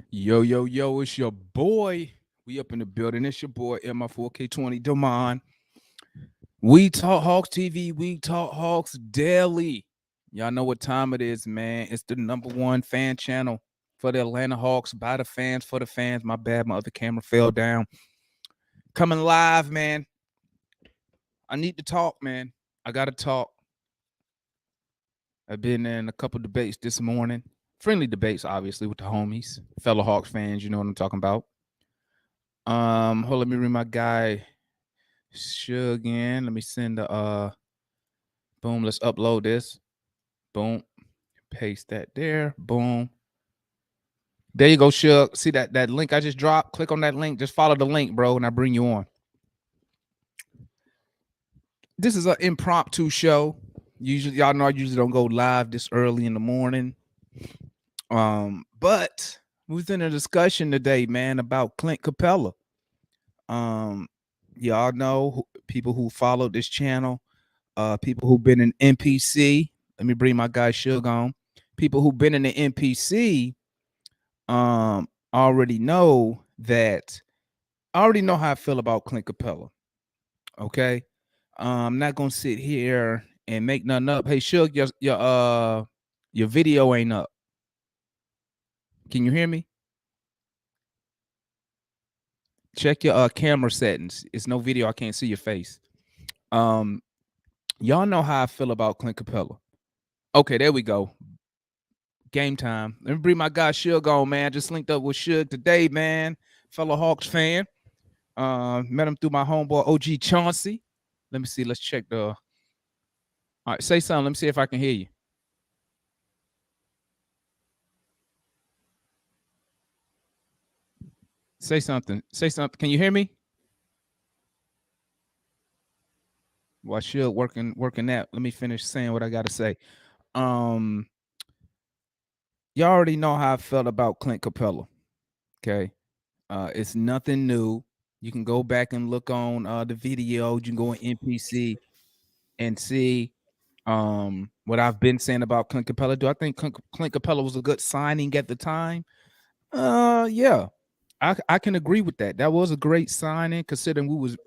Yo, yo, yo, it's your boy. We up in the building. It's your boy, MI4K20 Demond. We Talk Hawks TV. We Talk Hawks Daily. Y'all know what time it is, man. It's the #1 fan channel for the Atlanta Hawks, by the fans, for the fans. My bad, my other camera fell down. Coming live, man. I need to talk, man. I got to talk. I've been in a couple debates this morning. Friendly debates, obviously, with the homies, fellow Hawks fans. You know what I'm talking about. Let me read my guy Suge in. Let me send the boom. Let's upload this. Boom. Paste that there. Boom. There you go, Suge. See that link I just dropped? Click on that link. Just follow the link, bro, and I bring you on. This is an impromptu show. Usually, y'all know I usually don't go live this early in the morning. But we was in a discussion today, man, about CLINT CAPELLA. Y'all know people who follow this channel, people who've been in NPC. Let me bring my guy Suge on. People who've been in the NPC already know that I already know how I feel about CLINT CAPELLA. Okay. I'm not gonna sit here and make nothing up. Hey Suge, your video ain't up. Can you hear me? Check your camera settings. It's no video. I can't see your face. Y'all know how I feel about CLINT CAPELLA. Okay, there we go. Game time. Let me bring my guy Suge on, man. Just linked up with Suge today, man. Fellow Hawks fan. Met him through my homeboy OG Chauncey. Let me see. Let's check the. All right, say something. Let me see if I can hear you. Say something. Say something. Can you hear me? Well, Suge working that. Let me finish saying what I gotta say. Y'all already know how I felt about CLINT CAPELLA. Okay. It's nothing new. You can go back and look on the video. You can go on NPC and see what I've been saying about CLINT CAPELLA. Do I think CLINT CAPELLA was a good signing at the time? Yeah. I can agree with that. That was a great signing considering we was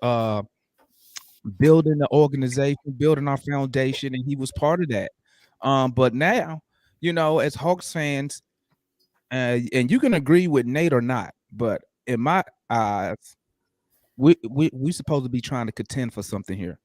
building the organization, building our foundation, and he was part of that. But now, as Hawks fans, and you can agree with Nate or not, but in my eyes, we supposed to be trying to contend for something here.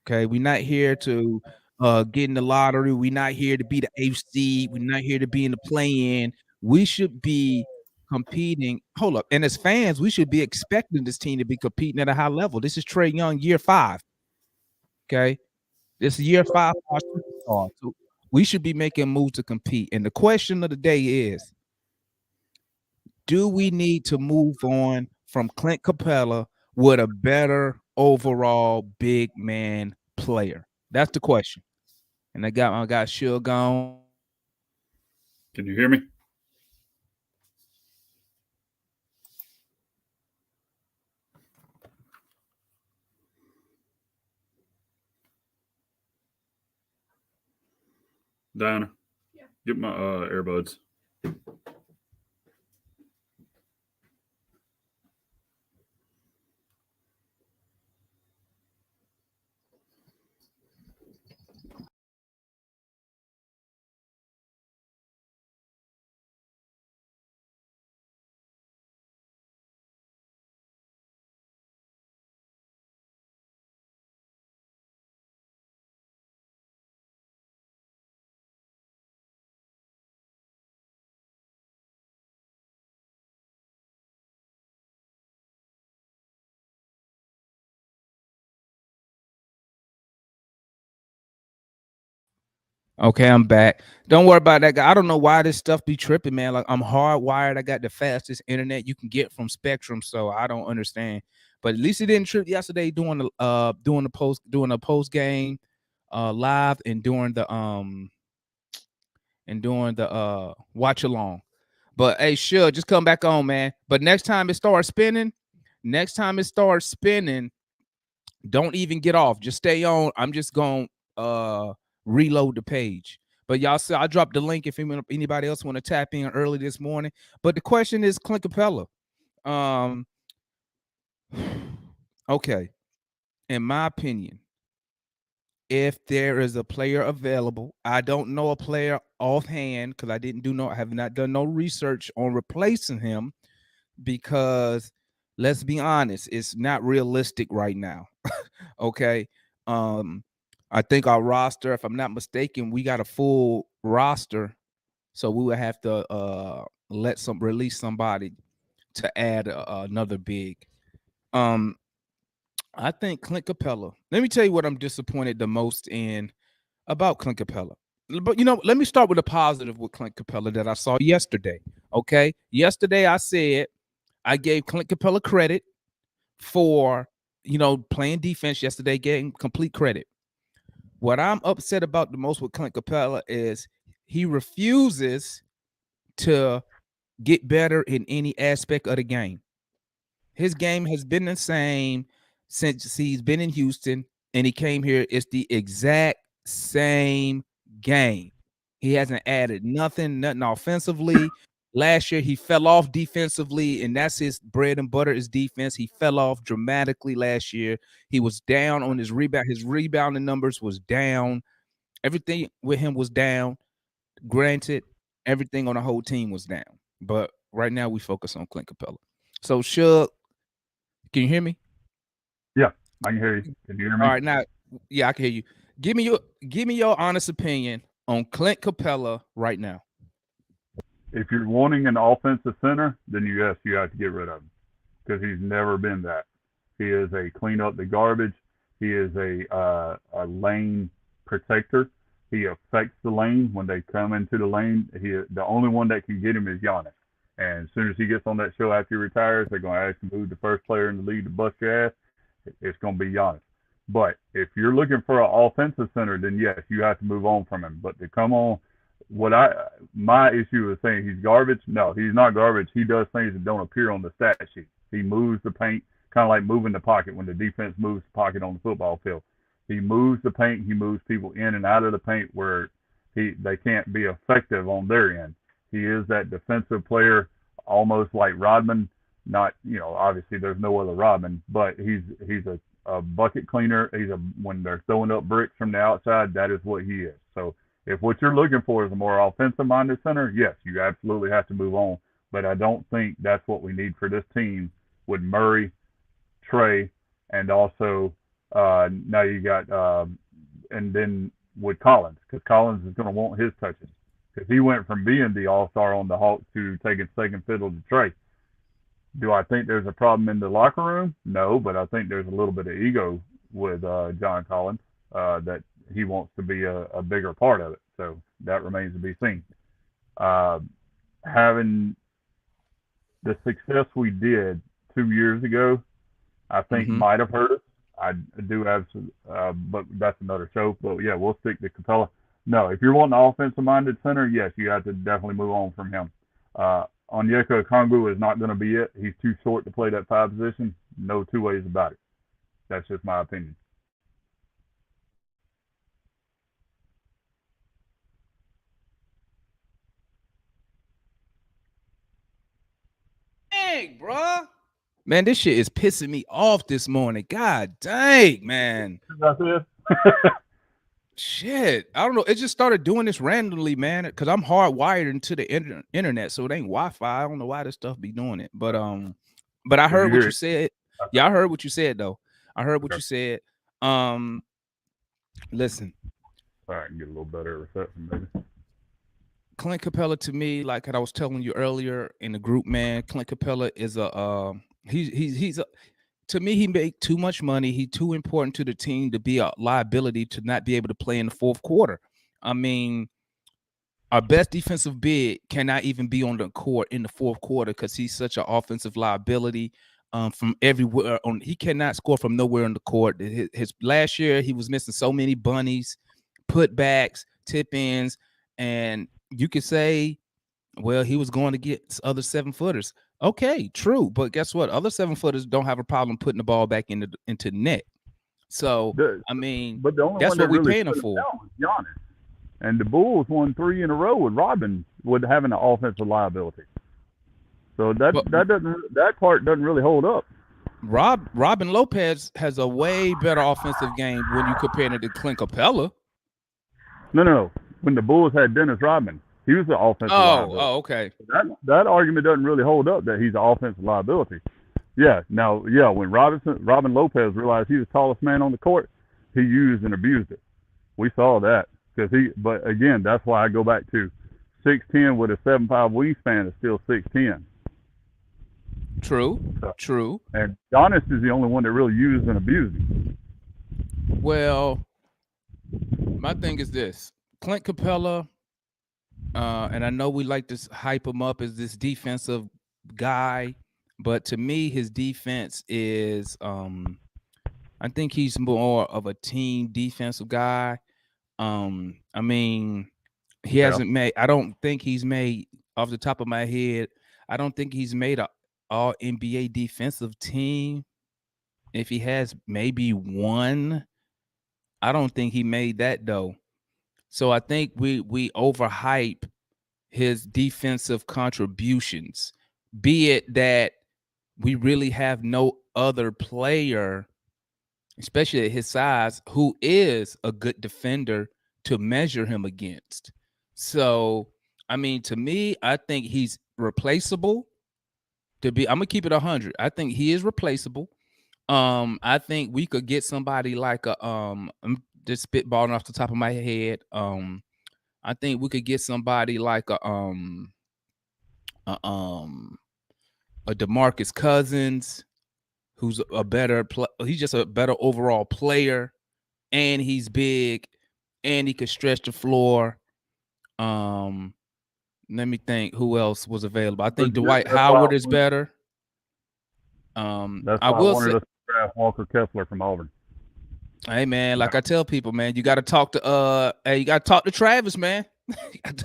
Okay, we're not here to get in the lottery. We're not here to be the AFC. We're not here to be in the play-in. We should be competing. Hold up, and as fans, we should be expecting this team to be competing at a high level. This is Trae Young, year 5. Okay, this is year 5 for our superstar. So we should be making moves to compete. And the question of the day is, do we need to move on from CLINT CAPELLA with a better overall big man player? That's the question. And I got my guy Suge on. Can you hear me? Diana, get my earbuds. Okay, I'm back. Don't worry about that guy. I don't know why this stuff be tripping, man. Like I'm hardwired. I got the fastest internet you can get from Spectrum, so I don't understand. But at least it didn't trip yesterday doing a post game live and doing the watch along. But hey, sure, just come back on, man. But next time it starts spinning, don't even get off. Just stay on. I'm just gonna reload the page. But y'all see, I dropped the link if anybody else want to tap in early this morning. But the question is Clint Capella. Um, okay, in my opinion, if there is a player available, I don't know a player offhand because I have not done no research on replacing him because let's be honest, it's not realistic right now. Okay. Um, I think our roster, if I'm not mistaken, we got a full roster, so we would have to release somebody to add another big. Um, I think Clint Capella. Let me tell you what I'm disappointed the most in about Clint Capella. But let me start with a positive with Clint Capella that I saw yesterday. Okay, yesterday I gave Clint Capella credit for playing defense yesterday, getting complete credit. What I'm upset about the most with Clint Capella is he refuses to get better in any aspect of the game. His game has been the same since he's been in Houston and he came here. It's the exact same game. He hasn't added nothing offensively. Last year he fell off defensively, and that's his bread and butter is defense. He fell off dramatically last year. He was down on his rebound. His rebounding numbers was down. Everything with him was down. Granted, everything on the whole team was down. But right now we focus on Clint Capella. So Shug, can you hear me? Yeah, I can hear you. Can you hear All me? right, now, yeah, I can hear you. Give me your honest opinion on Clint Capella right now. If you're wanting an offensive center, then yes, you have to get rid of him because he's never been that. He is a clean up the garbage. He is a lane protector. He affects the lane when they come into the lane. The only one that can get him is Giannis. And as soon as he gets on that show after he retires, they're going to ask him who's the first player in the league to bust your ass. It's going to be Giannis. But if you're looking for an offensive center, then yes, you have to move on from him. But to come on, my issue is saying he's garbage. No, he's not garbage. He does things that don't appear on the stat sheet. He moves the paint, kind of like moving the pocket when the defense moves the pocket on the football field. He moves the paint. He moves people in and out of the paint where they can't be effective on their end. He is that defensive player, almost like Rodman. Not, obviously there's no other Rodman, but he's a bucket cleaner. When they're throwing up bricks from the outside, that is what he is. So if what you're looking for is a more offensive-minded center, yes, you absolutely have to move on. But I don't think that's what we need for this team with Murray, Trey, and also now you got and then with Collins, because Collins is going to want his touches because he went from being the all-star on the Hawks to taking second fiddle to Trey. Do I think there's a problem in the locker room? No, but I think there's a little bit of ego with John Collins that he wants to be a bigger part of it. So that remains to be seen. Uh, Having the success we did 2 years ago, I think might have hurt us. I do have some, but that's another show. But yeah, we'll stick to Capella. No, if you're wanting an offensive-minded center, yes, you have to definitely move on from him. Onyeka Okongwu is not going to be it. He's too short to play that 5 position. No two ways about it. That's just my opinion. Dang, bro. Man, this shit is pissing me off this morning. God dang, man. That's it. Shit, I don't know. It just started doing this randomly, man. Because I'm hardwired into the internet, so it ain't Wi-Fi. I don't know why this stuff be doing it, but I Did you heard what hear you it? said. Yeah, I heard what you said though. I heard what Okay. you said. Um, listen, All right, get a little better reception, maybe. Clint Capella to me, like I was telling you earlier in the group, man. Clint Capella is he's a, to me, he made too much money. He's too important to the team to be a liability to not be able to play in the fourth quarter. I mean, our best defensive big cannot even be on the court in the fourth quarter because he's such an offensive liability from everywhere. He cannot score from nowhere on the court. His last year, he was missing so many bunnies, putbacks, tip ins, and you could say, well, he was going to get other 7-footers. Okay, true, but guess what? Other 7-footers don't have a problem putting the ball back into the net. So, The, I mean, but the only that's one what that we're really paying him put him for. down was Giannis. And the Bulls won 3 in a row with Robin with having an offensive liability. So But that part doesn't really hold up. Robin Lopez has a way better offensive game when you compare it to Clint Capella. No. When the Bulls had Dennis Rodman, he was the offensive liability. Okay. That argument doesn't really hold up that he's an offensive liability. Yeah. Now, yeah, when Robin Lopez realized he was the tallest man on the court, he used and abused it. We saw that because he. But again, that's why I go back to 6'10" with a 7'5" wingspan is still 6'10". True. And Giannis is the only one that really used and abused him. Well, my thing is this: Clint Capella, and I know we like to hype him up as this defensive guy, but to me, his defense is, I think he's more of a team defensive guy. I mean, he hasn't made. I don't think he's made, off the top of my head, I don't think he's made a All NBA defensive team. If he has, maybe one. I don't think he made that though. So I think we overhype his defensive contributions, be it that we really have no other player, especially at his size, who is a good defender to measure him against. So, I mean, to me, I think he's replaceable. I'm gonna keep it 100. I think he is replaceable. I think we could get somebody like I'm just spitballing off the top of my head. I think we could get somebody like a, um, a DeMarcus Cousins, who's a better he's just a better overall player, and he's big, and he could stretch the floor. Let me think who else was available. I think Dwight Howard is better. That's I why I will say, wanted us to draft Walker Kessler from Auburn. hey man, like I tell people, man, you got to talk to you got to talk to Travis, man.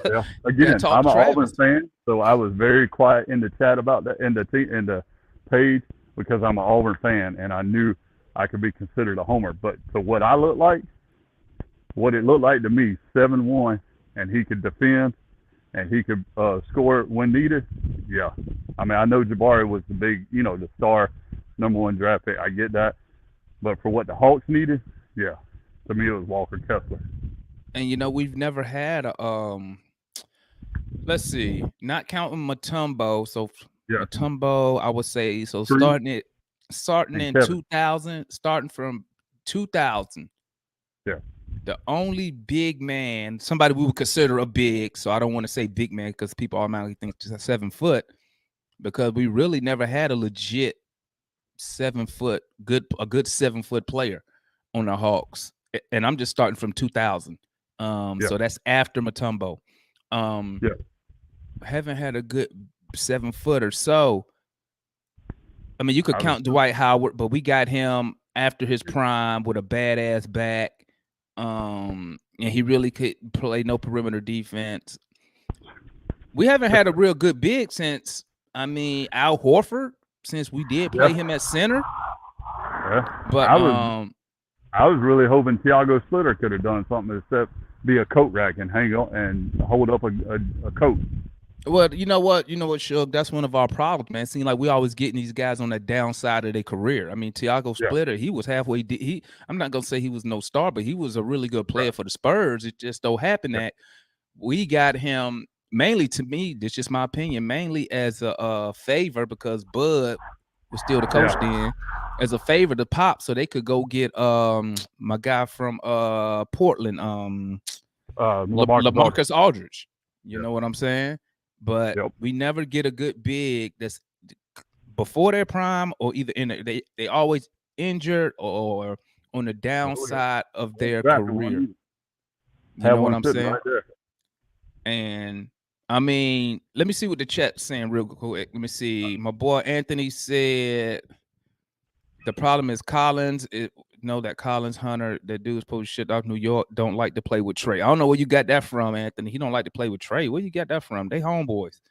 Yeah. Again, I'm an Auburn fan, so I was very quiet in the chat about that in the page because I'm an Auburn fan and I knew I could be considered a homer. But to what I look like, what it looked like to me, 7'1", and he could defend and he could score when needed. Yeah, I mean I know Jabari was the big, the star, #1 draft pick. I get that, but for what the Hawks needed, yeah, to me it was Walker Kessler. And we've never had a let's see, not counting Mutombo. So Yeah. Mutombo, I would say, so True. starting in Kevin. 2000, starting from 2000. Yeah. The only big man, somebody we would consider a big, so I don't want to say big man because people automatically think 7 foot, because we really never had a legit 7 foot, a good 7 foot player on the Hawks. And I'm just starting from 2000. So that's after Mutombo. Haven't had a good 7 footer. So, I mean, you could count Dwight Howard, but we got him after his prime with a badass back. And he really could play no perimeter defense. We haven't had a real good big since, Al Horford, since we did play him at center. Yeah. But I was really hoping Tiago Splitter could have done something except be a coat rack and hang on and hold up a coat. Well, you know what, Shug, that's one of our problems, man. It seems like we always getting these guys on the downside of their career. I mean, Tiago Splitter, he was halfway. I'm not gonna say he was no star, but he was a really good player for the Spurs. It just so happened that we got him mainly, to me, this is just my opinion, mainly as a favor because Bud was still the coach then, as a favor to Pop, so they could go get my guy from Portland, LaMarcus Aldridge. You know what I'm saying? But we never get a good big that's before their prime or either in they always injured or on the downside of their career. You know what I'm saying? Right, and I mean, let me see what the chat's saying real quick. Let me see. My boy Anthony said the problem is Collins. That Collins Hunter, that dude's supposed to shit off New York, don't like to play with Trey. I don't know where you got that from, Anthony. He don't like to play with Trey. Where you got that from? They homeboys.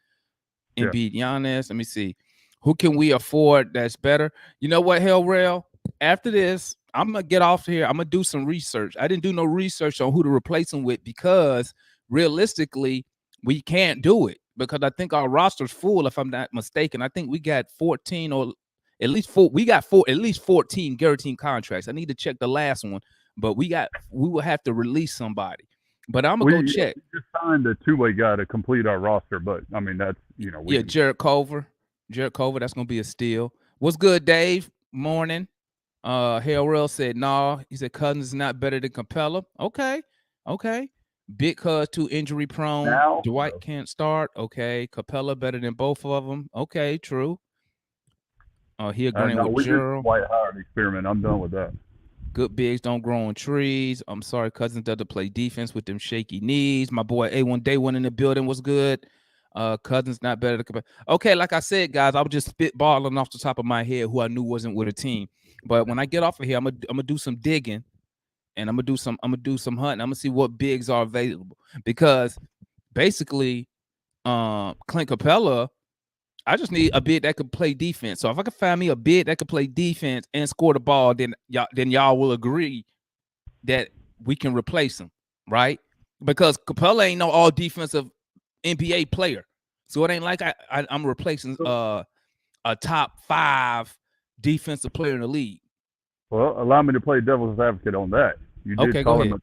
Embiid, Giannis. Let me see. Who can we afford that's better? You know what, Hell Rail? after this, I'm gonna get off here. I'm gonna do some research. I didn't do no research on who to replace him with because realistically, we can't do it because I think our roster's full. If I'm not mistaken, I think we got 14 or at least four. We got at least 14 guaranteed contracts. I need to check the last one, but we will have to release somebody. But I'm gonna go check. We just signed a two-way guy to complete our roster, but I mean that's Yeah, Jared Culver. Jared Culver, that's gonna be a steal. What's good, Dave? Morning. Hale said, no. He said Cousins is not better than Capella. Okay. Big Cuz too injury prone. now Dwight can't start. Okay. Capella better than both of them. Okay, true. He agreeing no, with Gerald. Dwight Howard experiment. I'm done with that. Good bigs don't grow on trees. I'm sorry, Cousins doesn't play defense with them shaky knees. My boy A1 Day One in the building was good. Cousins not better than okay. Like I said, guys, I was just spitballing off the top of my head who I knew wasn't with a team. But when I get off of here, I'm gonna do some digging, and I'm gonna do some hunting. I'm gonna see what bigs are available because basically, Clint Capella, I just need a big that could play defense. So if I can find me a big that could play defense and score the ball, then y'all will agree that we can replace him, right? Because Capella ain't no all defensive NBA player, so it ain't like I'm replacing a top 5 defensive player in the league. Well, allow me to play devil's advocate on that. You did call him a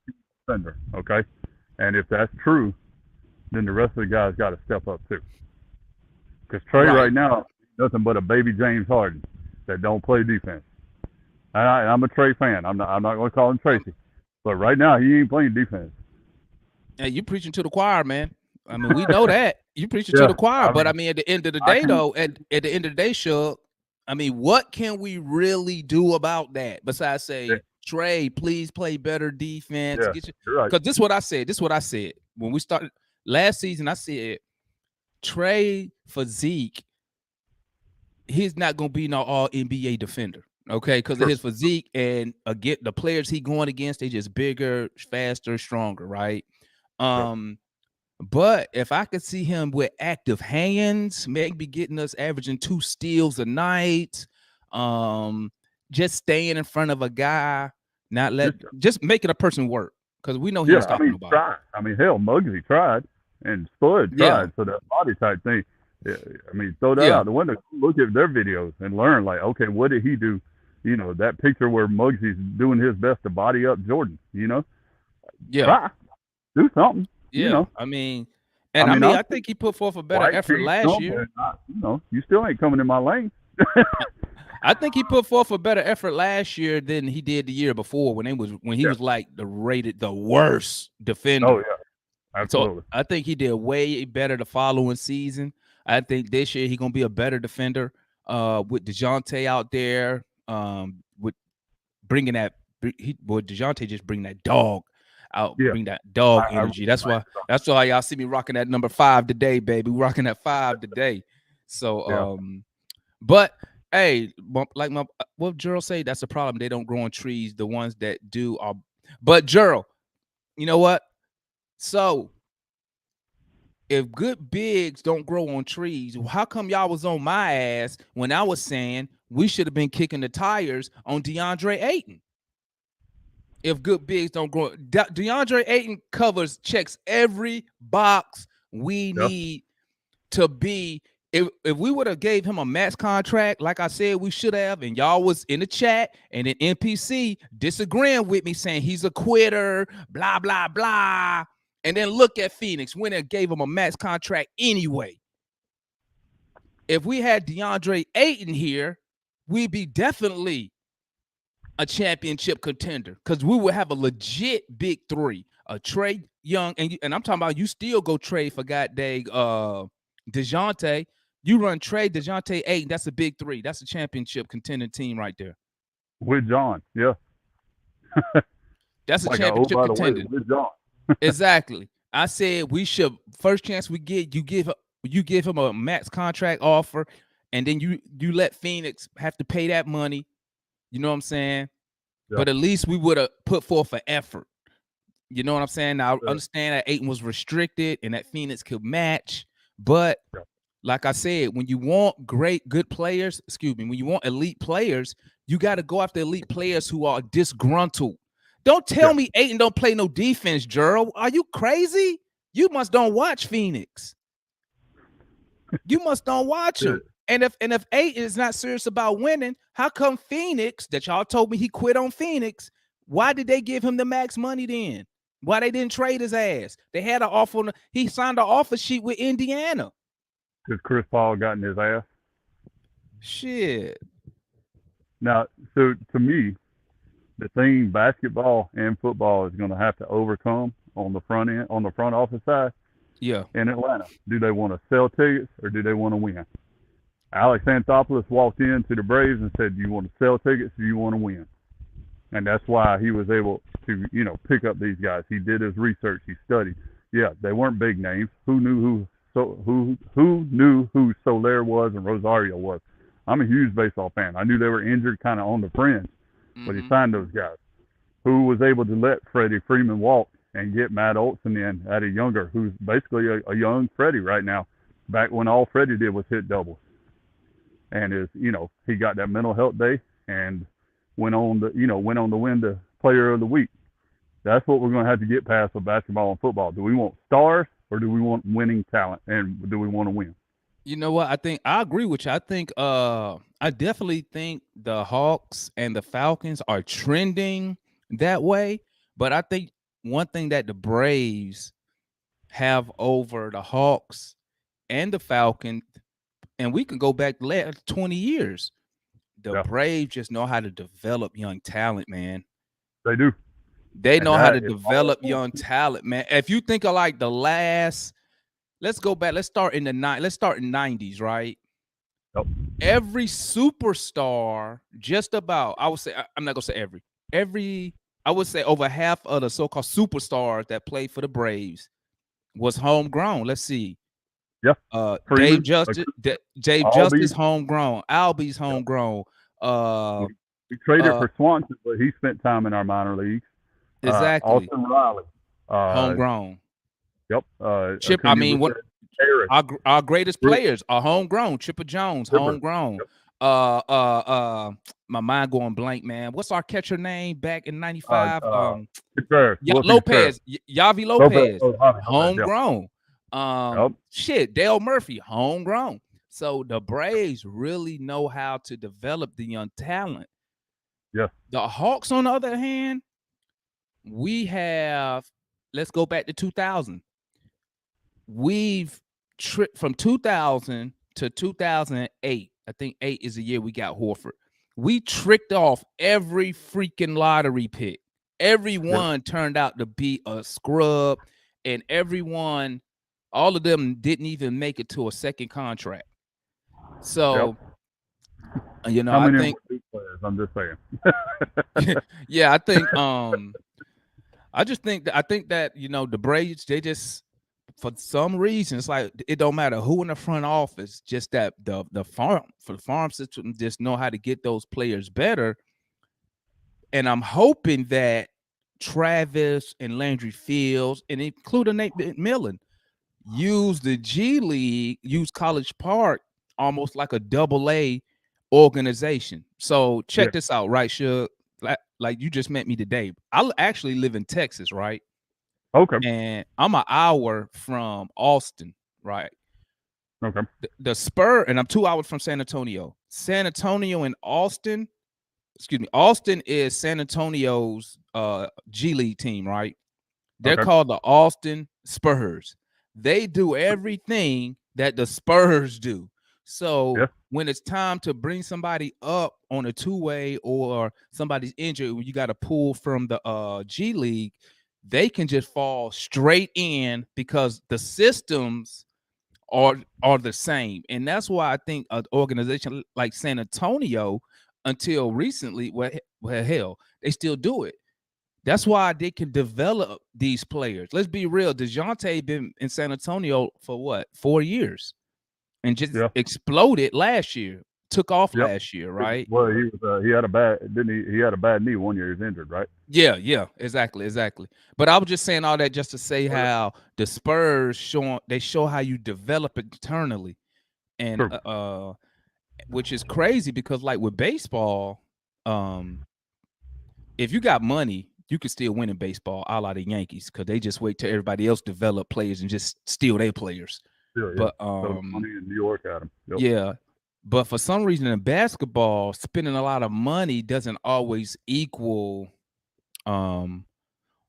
defender, okay? And if that's true, then the rest of the guys got to step up too. Because Trey right now nothing but a baby James Harden that don't play defense. I'm a Trey fan. I'm not going to call him Tracy, but right now he ain't playing defense. Hey, you preaching to the choir, man. I mean, we know that you preaching to the choir, but I mean, at the end of the day, though, at the end of the day, Shug, I mean, what can we really do about that besides say, Trey, please play better defense? Because this is what I said. This is what I said when we started last season. I said Trey physique, he's not gonna be no all NBA defender, okay? Because of his physique and again, the players he going against, they just bigger, faster, stronger, right? But if I could see him with active hands, maybe getting us averaging 2 steals a night, just staying in front of a guy, not just making a person work, because we know he's talking about. Tried. I mean, hell, Muggsy tried and Spud tried. So that body type thing, I mean, throw that out the window. Look at their videos and learn, like, okay, what did he do? You know, that picture where Muggsy's doing his best to body up Jordan, you know? Try. Do something. Yeah, you know? I mean, I think he put forth a better effort last year. You still ain't coming in my lane. I think he put forth a better effort last year than he did the year before when he was like the worst defender. Oh yeah, absolutely. So I think he did way better the following season. I think this year he's gonna be a better defender. With DeJounte out there, with bringing that, DeJounte just bring that dog out, bring that dog energy. That's why y'all see me rocking that number 5 today, baby. We rocking that 5 today. So, but hey, like what Gerald say, that's the problem. They don't grow on trees. The ones that do are, but Gerald, you know what? So if good bigs don't grow on trees, how come y'all was on my ass when I was saying we should have been kicking the tires on DeAndre Ayton? If good bigs don't grow, DeAndre Ayton checks every box we need to be. If we would have gave him a max contract, like I said we should have, and y'all was in the chat and in NPC disagreeing with me, saying he's a quitter, blah, blah, blah. And then look at Phoenix when they gave him a max contract anyway. If we had DeAndre Ayton here, we'd be definitely a championship contender because we would have a legit big 3, a Trey Young, and I'm talking about you still go trade for DeJounte. You run Trey, DeJounte, Ayton. That's a big 3. That's a championship contending team right there. With John, yeah. That's a like championship contender. With John. Exactly. I said we should, first chance we get, you give him a max contract offer, and then you let Phoenix have to pay that money. You know what I'm saying? Yeah. But at least we would have put forth an effort. You know what I'm saying? Now I understand that Ayton was restricted and that Phoenix could match, but like I said, when you want good players, when you want elite players, you got to go after elite players who are disgruntled. Don't tell Yeah. me Ayton don't play no defense, Gerald. Are you crazy? You must don't watch Phoenix. You must don't watch him. And if Ayton is not serious about winning, how come Phoenix, that y'all told me he quit on Phoenix, why did they give him the max money then? Why they didn't trade his ass? They had an offer on he signed an offer sheet with Indiana. Because Chris Paul got in his ass. Shit. Now, so to me, the thing basketball and football is going to have to overcome on the front end, on the front office side Yeah. in Atlanta. Do they want to sell tickets or do they want to win? Alex Anthopoulos walked into the Braves and said, "Do you want to sell tickets or do you want to win?" And that's why he was able to, pick up these guys. He did his research. He studied. Yeah, they weren't big names. Who knew who Soler was and Rosario was? I'm a huge baseball fan. I knew they were injured, kind of on the fringe, but he signed those guys. Who was able to let Freddie Freeman walk and get Matt Olson in at a younger, who's basically a young Freddie right now, back when all Freddie did was hit doubles. And he got that mental health day and went on to win the player of the week. That's what we're going to have to get past with basketball and football. Do we want stars or do we want winning talent? And do we want to win? You know what? I think I agree with you. I think I definitely think the Hawks and the Falcons are trending that way. But I think one thing that the Braves have over the Hawks and the Falcons, and we can go back 20 years. The Braves just know how to develop young talent, man. They do. They know how to develop young talent, man. If you think of like the last, let's go back. Let's start in 90s, right? Yep. Every superstar, just about, I would say, I'm not gonna say every, I would say over half of the so-called superstars that played for the Braves was homegrown. Let's see. Yeah. Dave Justice homegrown. Albie's homegrown. We traded for Swanson, but he spent time in our minor leagues. Exactly. Austin Riley. Homegrown. Yep. Chip, I mean, what our greatest players are homegrown. Chipper Jones, homegrown. Yep. My mind going blank, man. What's our catcher name back in '95? Lopez. Yavi Lopez. Homegrown. Shit, Dale Murphy, homegrown. So the Braves really know how to develop the young talent. Yeah. The Hawks, on the other hand, we have, let's go back to 2000. We've tripped from 2000 to 2008. I think 8 is the year we got Horford. We tricked off every freaking lottery pick. Everyone turned out to be a scrub, and all of them didn't even make it to a second contract. So, how many players? I'm just saying. Yeah, I think I think that the Braves, they just, for some reason, it's like it don't matter who in the front office, just that the farm system just know how to get those players better. And I'm hoping that Travis and Landry Fields, and including Nate McMillan, use the G League, use College Park almost like a AA organization. So check this out, right, Shug? Like you just met me today. I actually live in Texas, right? Okay. And I'm an hour from Austin, right? Okay. The Spur, and I'm 2 hours from San Antonio. San Antonio and Austin, Austin is San Antonio's G League team, right? They're called the Austin Spurs. They do everything that the Spurs do. So when it's time to bring somebody up on a two-way or somebody's injured, you got to pull from the G League, they can just fall straight in because the systems are the same. And that's why I think an organization like San Antonio, until recently, well hell, they still do it. That's why they can develop these players. Let's be real. DeJounte been in San Antonio for what, 4 years, and just exploded last year. Took off last year, right? Well, he had a bad, didn't he? He had a bad knee 1 year. He's injured, right? Yeah, exactly. But I was just saying all that just to say how the Spurs show how you develop internally. and True. which is crazy because like with baseball, um, if you got money, you can still win in baseball, a la the Yankees, because they just wait till everybody else develop players and just steal their players. Yeah. But Throw the money in New York at him. Yep. yeah, but for some reason in basketball, spending a lot of money doesn't always equal um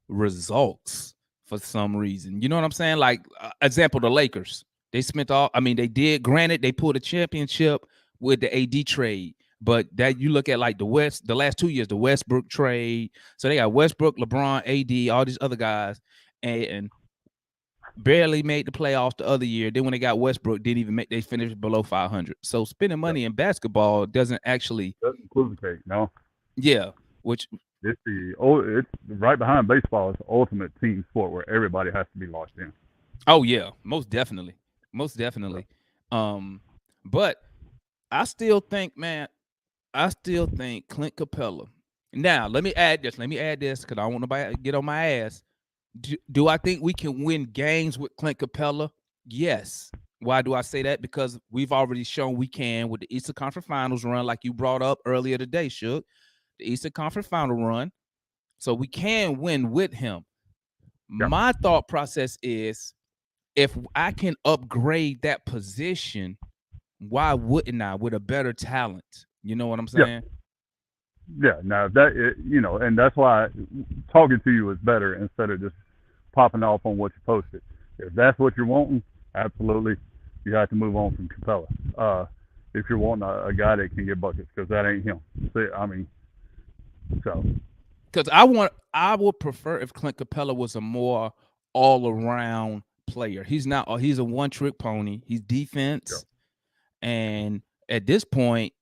results for some reason. You know what I'm saying? Like example, the Lakers. They spent all. I mean, they did. Granted, they pulled a championship with the AD trade, but that you look at like the West, the last 2 years, the Westbrook trade. So they got Westbrook, LeBron, AD, all these other guys, and barely made the playoffs the other year. Then when they got Westbrook, didn't even make. They finished below 500. So spending Yep. money in basketball doesn't actually. Doesn't equivocate. No. Yeah, which It's right behind baseball. It's the ultimate team sport where everybody has to be locked in. oh yeah, most definitely. Most definitely. Um, but I still think, man, I still think Clint Capella. Now, let me add this. Let me add this because I don't want nobody to get on my ass. Do I think we can win games with Clint Capella? Yes. Why do I say that? Because we've already shown we can with the Eastern Conference Finals run, like you brought up earlier today, Shook. The Eastern Conference Final run. So we can win with him. Yeah. My thought process is if I can upgrade that position, why wouldn't I with a better talent? You know what I'm Yeah. saying? Yeah. Now and that's why talking to you is better instead of just popping off on what you posted. If that's what you're wanting, absolutely, you have to move on from Capella. If you're wanting a guy that can get buckets, because that ain't him. See, I mean, so Because I would prefer if Clint Capella was a more all around player. He's not. He's a one trick pony. He's yeah. defense, and at this point,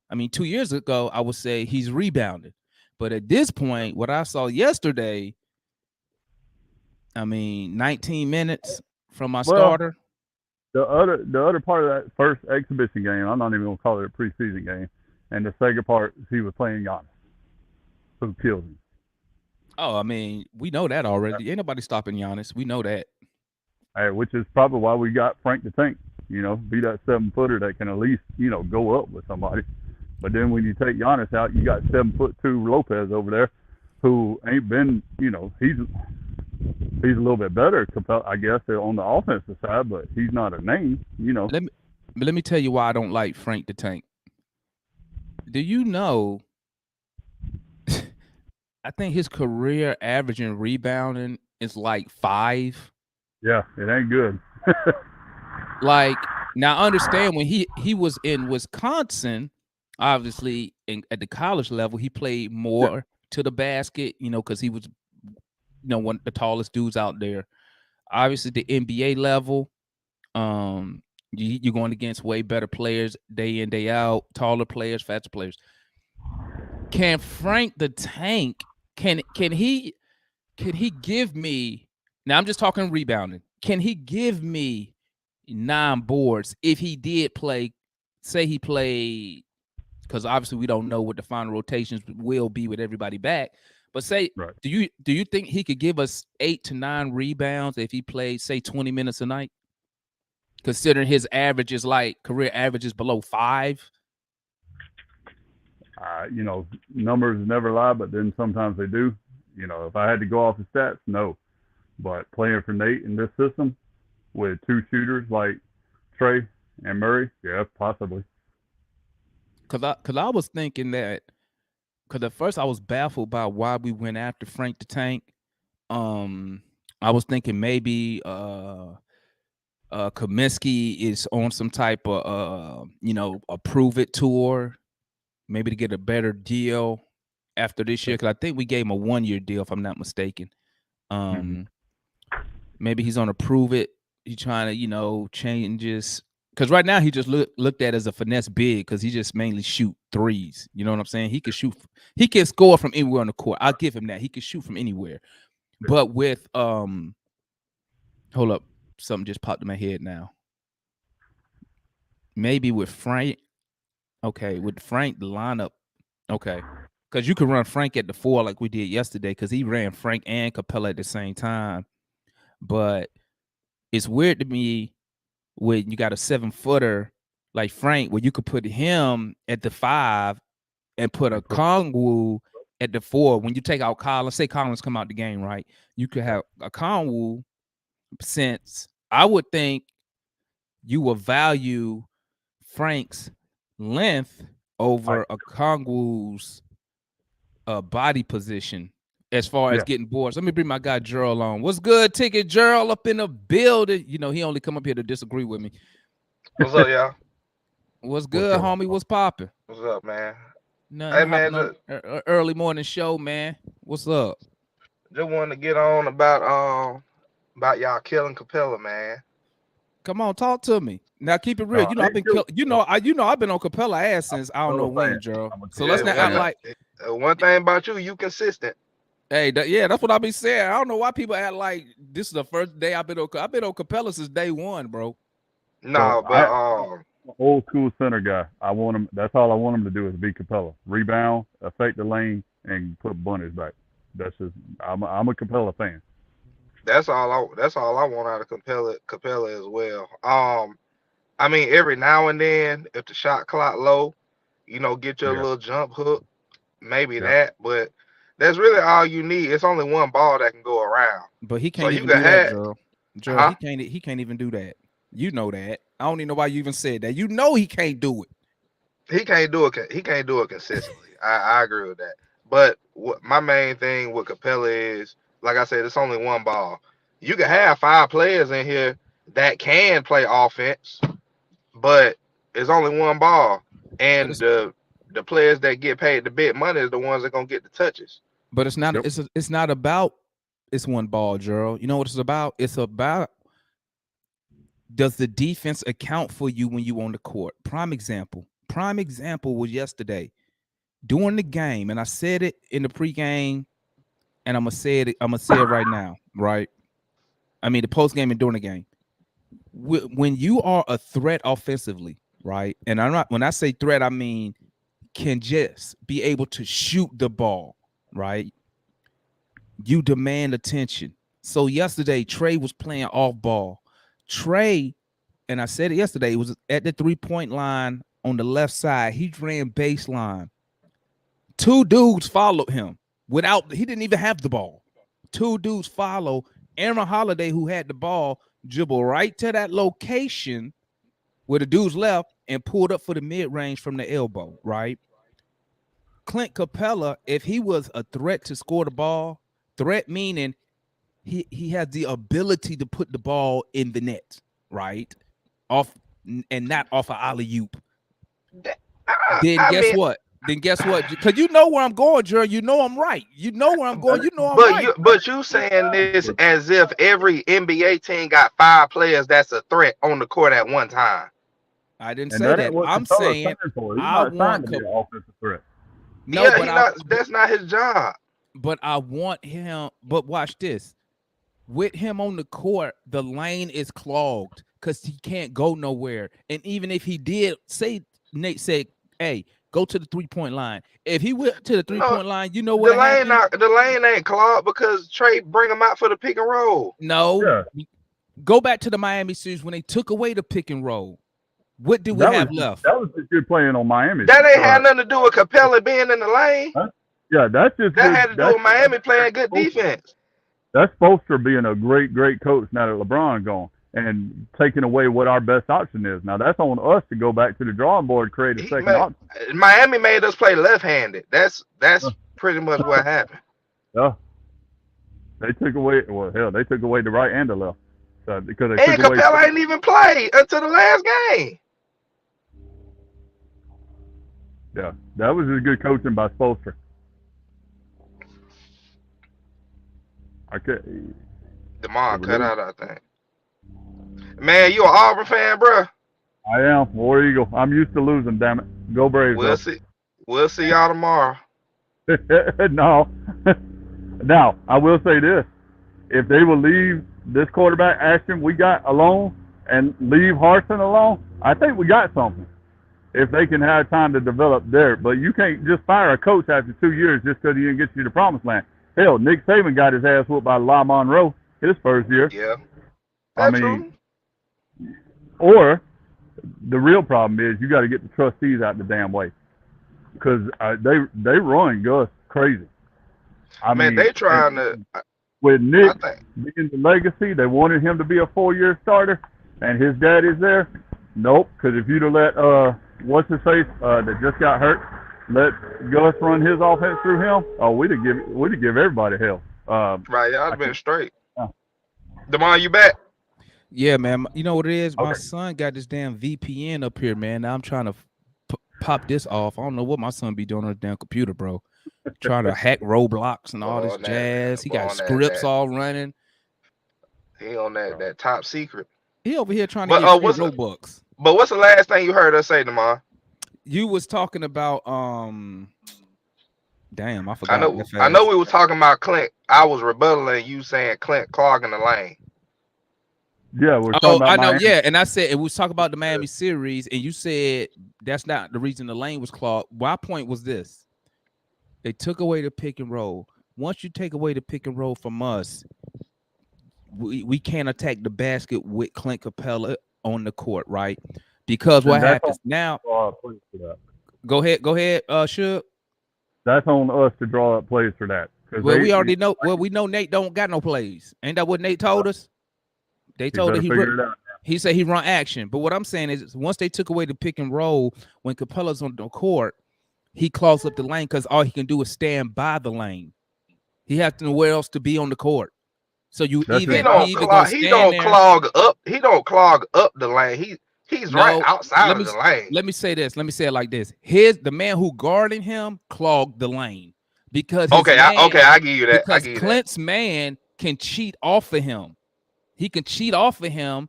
I mean, 2 years ago, I would say he's rebounded. But at this point, what I saw yesterday, I mean, 19 minutes from my Well, starter. the other part of that first exhibition game, I'm not even gonna call it a preseason game, and the second part is he was playing Giannis, who kills him. Oh, I mean, we know that already. Ain't nobody stopping Giannis. We know that. Which is probably why we got Frank the Tank. Be that 7-footer that can at least go up with somebody. But then when you take Giannis out, you got 7'2" Lopez over there, who ain't been. He's a little bit better, I guess, on the offensive side, but he's not a name. Let me tell you why I don't like Frank the Tank. Do you know? I think his career average in rebounding is like 5. Yeah, it ain't good. Like now, understand when he was in Wisconsin, obviously at the college level, he played Yeah, more to the basket, because he was, one of the tallest dudes out there. Obviously, the NBA level, you're going against way better players day in day out, taller players, faster players. Can Frank the Tank can he give me? Now I'm just talking rebounding. Can he give me 9 boards if he did play? Say he played, because obviously we don't know what the final rotations will be with everybody back. But say, right. do you think he could give us 8 to 9 rebounds if he played, say, 20 minutes a night? Considering his average is like career average is below 5. Numbers never lie, but then sometimes they do. If I had to go off the stats, no. But playing for Nate in this system with 2 shooters like Trey and Murray, yeah, possibly. Cause I was thinking that, because at first I was baffled by why we went after Frank the Tank. Um, I was thinking maybe Kaminsky is on some type of a prove it tour, maybe to get a better deal after this year. Because I think we gave him a 1-year deal, if I'm not mistaken. Mm-hmm. Maybe he's on a prove it. He's trying to changes. Because right now he just looked at as a finesse big because he just mainly shoot threes. You know what I'm saying? He can shoot. He can score from anywhere on the court. I'll give him that. He can shoot from anywhere. But with hold up, something just popped in my head now. Maybe with Frank. Okay, with Frank the lineup. Okay, because you could run Frank at the 4 like we did yesterday. Because he ran Frank and Capella at the same time. But it's weird to me when you got a 7-footer like Frank, where you could put him at the 5 and put a and put Kongwu at the 4. When you take out Collins, say Collins come out the game, right? You could have a Kongwu. Since I would think you will value Frank's length height. over a Kongwu's body position as far as Yeah. getting boards. Let me bring my guy Gerald on. What's good, Ticket Gerald up in the building? You know, he only come up here to disagree with me. What's up, y'all? What's What's good, up? homie? What's popping? What's up, man? Nothing Hey, hopping man, on early morning show, man. What's up? just wanted to get on about y'all killing Capella, man. Come on, talk to me. Now keep it real. No, You know, I I've ain't been killed. I've been on Capella ass I'm since I a don't know Capella when, fan. Gerald. I'm a So let's Capella not One act fan. like one thing about you, you consistent. hey, yeah, that's what I be saying. I don't know why people act like this is the first day I've been on Capella since day one, bro. No, So but I'm an old school center guy. I want him. That's all I want him to do is be Capella, rebound, affect the lane, and put bunnies back. That's just. I'm a Capella fan. that's all I want out of Capella as well. I mean, every now and then, if the shot clock low, get your Yeah. little jump hook, maybe Yeah. that. But that's really all you need. It's only one ball that can go around, But he so can't you even can do that, have, Gerald. Gerald, huh? he can't even do that. You know that. I don't even know why you even said that. You know he can't do it. He can't do it. He can't do it consistently. I agree with that. But my main thing with Capella is, like I said, it's only one ball. You can have five players in here that can play offense, but it's only one ball, But and it's the players that get paid the big money is the ones that gonna get the touches. but it's not Yep. it's not about it's one ball, Gerald. You know what it's about? It's about does the defense account for you when you on the court? Prime example. Prime example was yesterday during the game, and I said it in the pregame, and I'm gonna say it right now, right? I mean the post game and during the game. When you are a threat offensively, right? And I'm not when I say threat, I mean can just be able to shoot the ball, right? You demand attention. So yesterday, Trey was playing off ball. Trey, and I said it yesterday, was at the 3-point line on the left side. He ran baseline. Two dudes followed him he didn't even have the ball. Two dudes follow Aaron Holiday, who had the ball, dribble right to that location where the dudes left and pulled up for the mid-range from the elbow, right? Clint Capella, if he was a threat to score the ball, threat meaning he has the ability to put the ball in the net, right? Off and not off an alley-oop. Then I guess mean, what? Because you know where I'm going, Jerry. You know I'm right. You know where I'm going. You know I'm but right. you saying this as if every NBA team got five players that's a threat on the court at one time. I didn't And say that ain't that. what I'm Capella's saying signed for. He's I not signed want to be an offensive threat. no, Yeah, he not. That's not his job. but I want him. But watch this. With him on the court, the lane is clogged because he can't go nowhere. And even if he did, say Nate said, "Hey, go to the 3-point line." If he went to the three No, point line, you know what happened? the lane ain't clogged because Trey bring him out for the pick and roll. No, Yeah. go back to the Miami series when they took away the pick and roll. What did we That was have left? just good playing on Miami. That ain't had nothing to do with Capella being in the lane. Huh? Yeah, that's just That good. had to do with Miami playing good defense. That's Spoelstra being a great coach now that LeBron gone and taking away what our best option is. Now that's on us to go back to the drawing board, create a second option. Miami made us play left-handed. That's pretty much what happened. Yeah, they took away. Well, hell, they took away the right and the left. So, because they And took away. Capella ain't even played until the last game. Yeah, that was just good coaching by Spoelstra. Okay. DeMar cut out, I think. Man, you an Auburn fan, bro? I am War Eagle. I'm used to losing. Damn it, go Braves! We'll see. We'll see y'all tomorrow. No. Now I will say this: if they will leave this quarterback action we got alone and leave Harson alone, I think we got something. If they can have time to develop there, but you can't just fire a coach after 2 years just because he didn't get you to the promised land. Hell, Nick Saban got his ass whooped by La Monroe his first year. Yeah, I that's mean, true. or the real problem is you got to get the trustees out the damn way because they run Gus crazy. I Man, mean, they trying to. with I Nick think. being the legacy, they wanted him to be a 4-year starter, and his dad is there. Nope, because if you'd have let what's his face that just got hurt, let Gus run his offense through him, oh, we'd have give everybody hell. Right, y'all I been can't. straight. Uh, Demond, you back? Yeah, man. You know what it is? My okay. son got this damn VPN up here, man. Now I'm trying to pop this off. I don't know what my son be doing on the damn computer, bro. Trying to hack Roblox and all this jazz. He got scripts all running. He on that top secret. He over here trying to But get free Robux. But what's the last thing you heard us say, Demond? You was talking about damn, I forgot. I know we were talking about Clint. I was rebuttaling you saying Clint clogging the lane. Yeah, we're talking about I know, Miami. yeah. And I said, and we was talking about the Miami series, and you said that's not the reason the lane was clogged. My point was this: they took away the pick and roll. Once you take away the pick and roll from us, we can't attack the basket with Clint Capella on the court, right? Because what happens now? Go ahead, Shook. That's on us to draw up plays for that. Well, we already know. Well, we know Nate don't got no plays. Ain't that what Nate told us? They told him he said he run action. But what I'm saying is, once they took away the pick and roll, when Capella's on the court, he clogs up the lane because all he can do is stand by the lane. He has to know where else to be on the court. So you he don't clog up the lane. He's right outside of the lane. Let me say this. Let me say it like this. The man who guarding him clogged the lane because I give you that. Because Clint's man can cheat off of him. He can cheat off of him.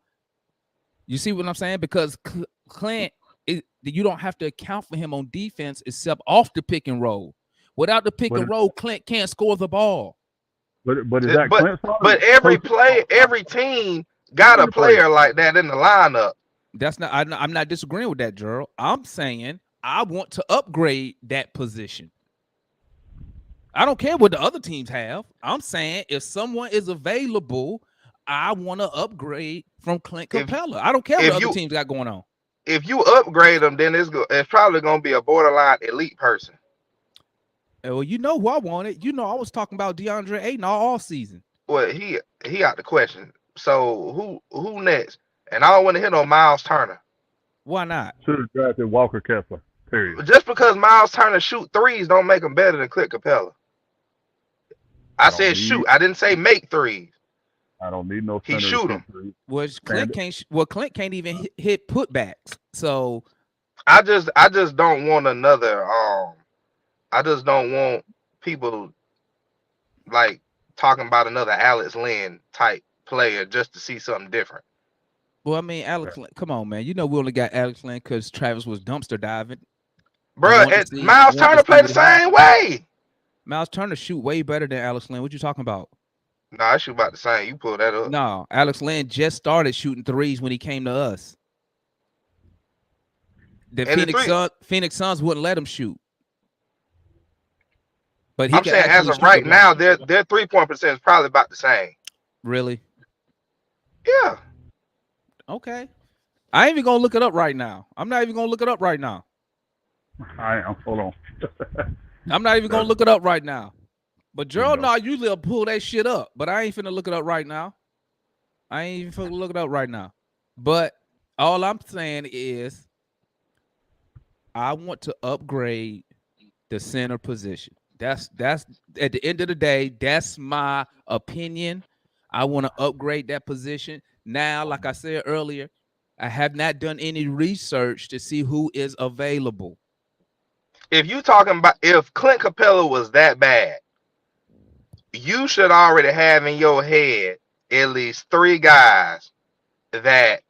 You see what I'm saying? Because Clint, you don't have to account for him on defense except off the pick and roll. Without the pick and roll, Clint can't score the ball. But is that Clint's fault? But every team got a player like that in the lineup. That's not. I'm not disagreeing with that, Gerald. I'm saying I want to upgrade that position. I don't care what the other teams have. I'm saying if someone is available, I want to upgrade from Clint Capella. I don't care what other teams got going on. If you upgrade them, then it's probably going to be a borderline elite person. Well, you know who I wanted. You know I was talking about DeAndre Ayton all season. Well, he out the question. So who next? And I don't want to hit on Miles Turner. Why not? Should have drafted Walker Kessler. Period. Just because Miles Turner shoot threes don't make him better than Clint Capella. I said shoot. I didn't say make threes. I don't need no. He shoot them. Well, Clint can't even hit putbacks. So I just don't want another. I just don't want people like talking about another Alex Lynn type player just to see something different. Well, I mean, Alex Lynn, come on, man. You know we only got Alex Lynn because Travis was dumpster diving. Bro, Miles Turner played the same way. Miles Turner shoot way better than Alex Lynn. What you talking about? Nah, I shoot about the same. You pull that up. No, Alex Lynn just started shooting threes when he came to us. The Phoenix Suns wouldn't let him shoot. But I'm saying as of right now, their 3-point percent is probably about the same. Really? Yeah. Okay. I ain't even gonna look it up right now. I'm not even gonna look it up right now. I am. Hold on. I'm not even gonna look it up right now. But Gerald, no, usually I'll pull that shit up. But I ain't finna look it up right now. I ain't even finna look it up right now. But all I'm saying is I want to upgrade the center position. That's at the end of the day, that's my opinion. I want to upgrade that position. Now, like I said earlier, I have not done any research to see who is available. If you talking about if Clint Capella was that bad, you should already have in your head at least 3 guys that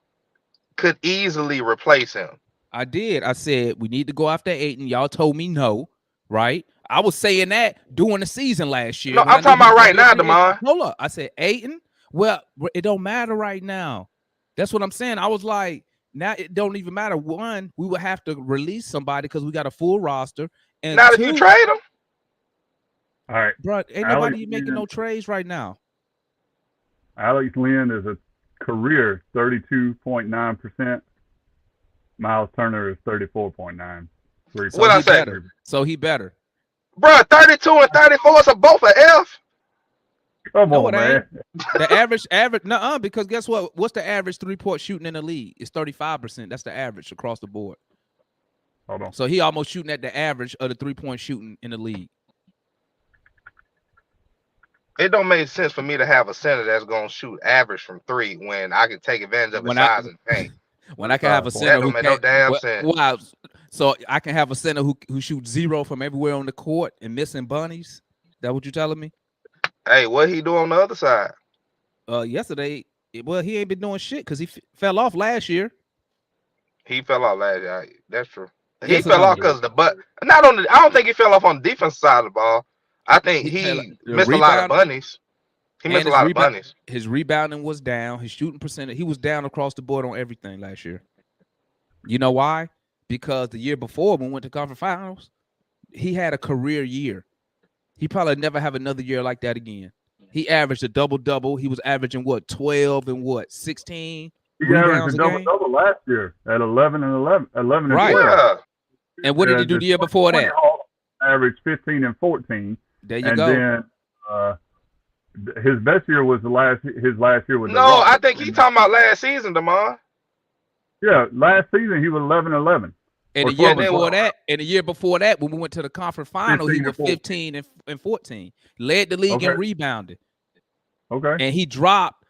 could easily replace him. I did. I said we need to go after Ayton. Y'all told me no, right? I was saying that during the season last year. No, I'm talking about right now, Demond. Hold up. I said Ayton. Well, it don't matter right now. That's what I'm saying. I was like, now it don't even matter. One, we would have to release somebody because we got a full roster. And now, if you trade them, all right, bro, ain't nobody making no trades right now. Alex Lynn is a career 32.9%. Miles Turner is 34.9. What I say? Better. So he better. Bro, 32 and 34 is both a F. Come No, on, it ain't. man. The average, nuh-uh, because guess what? What's the average 3-point shooting in the league? It's 35%. That's the average across the board. Hold on. So he almost shooting at the average of the 3-point shooting in the league. It don't make sense for me to have a center that's gonna shoot average from 3 when I can take advantage of his size and paint. When I can have a That center who don't make no damn sense. Wow. So I can have a center who shoots 0 from everywhere on the court and missing bunnies. That what you telling me? Hey, what he do on the other side? Yesterday, well, he ain't been doing shit because he fell off last year. He fell off last year. That's true. Yes He or fell no? off because not on the. I don't think he fell off on the defense side of the ball. I think he missed a lot of bunnies. He missed a lot of bunnies. His rebounding was down. His shooting percentage, he was down across the board on everything last year. You know why? Because the year before, when we went to conference finals, he had a career year. He probably never have another year like that again. He averaged a double-double. He was averaging what, 12 and what, 16 He rebounds averaged a double-double last year at 11 and 11 and right. 12. Yeah. And what did he do the year before that? Averaged 15 and 14. There you go. And then his best year was his last year with the No, Rockets. I think he's talking about last season, Damon. Yeah, last season he was 11 and 11. And the year before that, when we went to the conference final, he was 15 and 14. Led the league in rebounding. Okay. And he dropped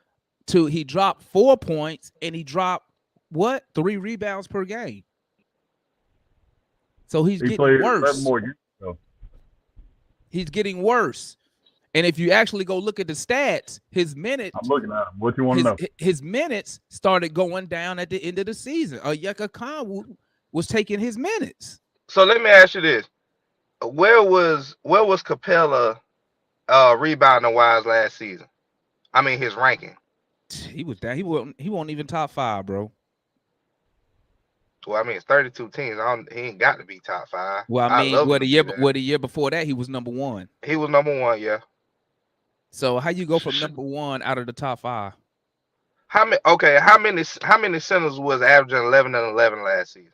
4 points and he dropped 3 rebounds per game. So he's getting worse. 11 more years ago. He's getting worse. And if you actually go look at the stats, his minutes. I'm looking at him. What you want to know? His minutes started going down at the end of the season. Onyeka Okongwu was taking his minutes. So let me ask you this: Where was Capella rebounding wise last season? I mean, his ranking. He was down. He wasn't even top 5, bro. Well, I mean, it's 32 teams. He ain't got to be top 5. Well, I mean, the year before that, he was number 1. He was number 1, yeah. So how you go from number 1 out of the top 5? How many centers was averaging 11 and 11 last season?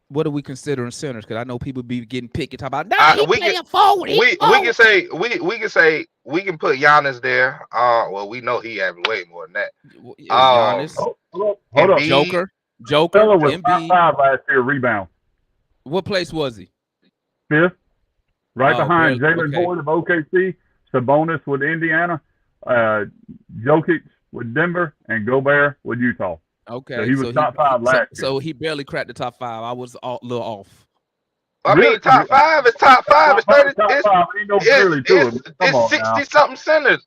What are we considering centers? Because I know people be getting picky talking about. We can say we can put Giannis there. Well, we know he averaged way more than that. Giannis. Hold up. Joker. Capella was top 5 last year rebound. What place was he? 5th, right behind Jalen Boyd of OKC, Sabonis with Indiana, Jokic with Denver, and Gobert with Utah. Okay, so he was top 5 last year. So he barely cracked the top 5. I was a little off. I mean, top 5 is top 5. It's 30. It's 60 something centers.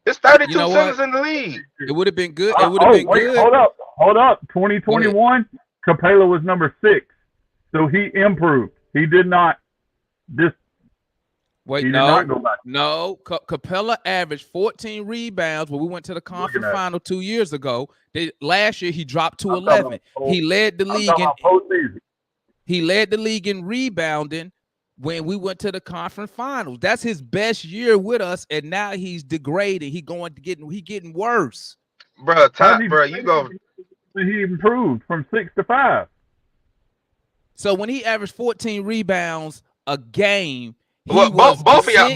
It's 32 centers in the league. It would have been good. It would have been good. Hold up. 2021, Capella was number 6, so he improved. He did not just. Wait, not go back. No, Capella averaged 14 rebounds when we went to the conference final 2 years ago. Last year he dropped to 11. He led the league in rebounding when we went to the conference finals. That's his best year with us, and now he's degrading. He getting worse. Bro, you go. He improved from 6 to 5. So when he averaged 14 rebounds a game. Well, both of y'all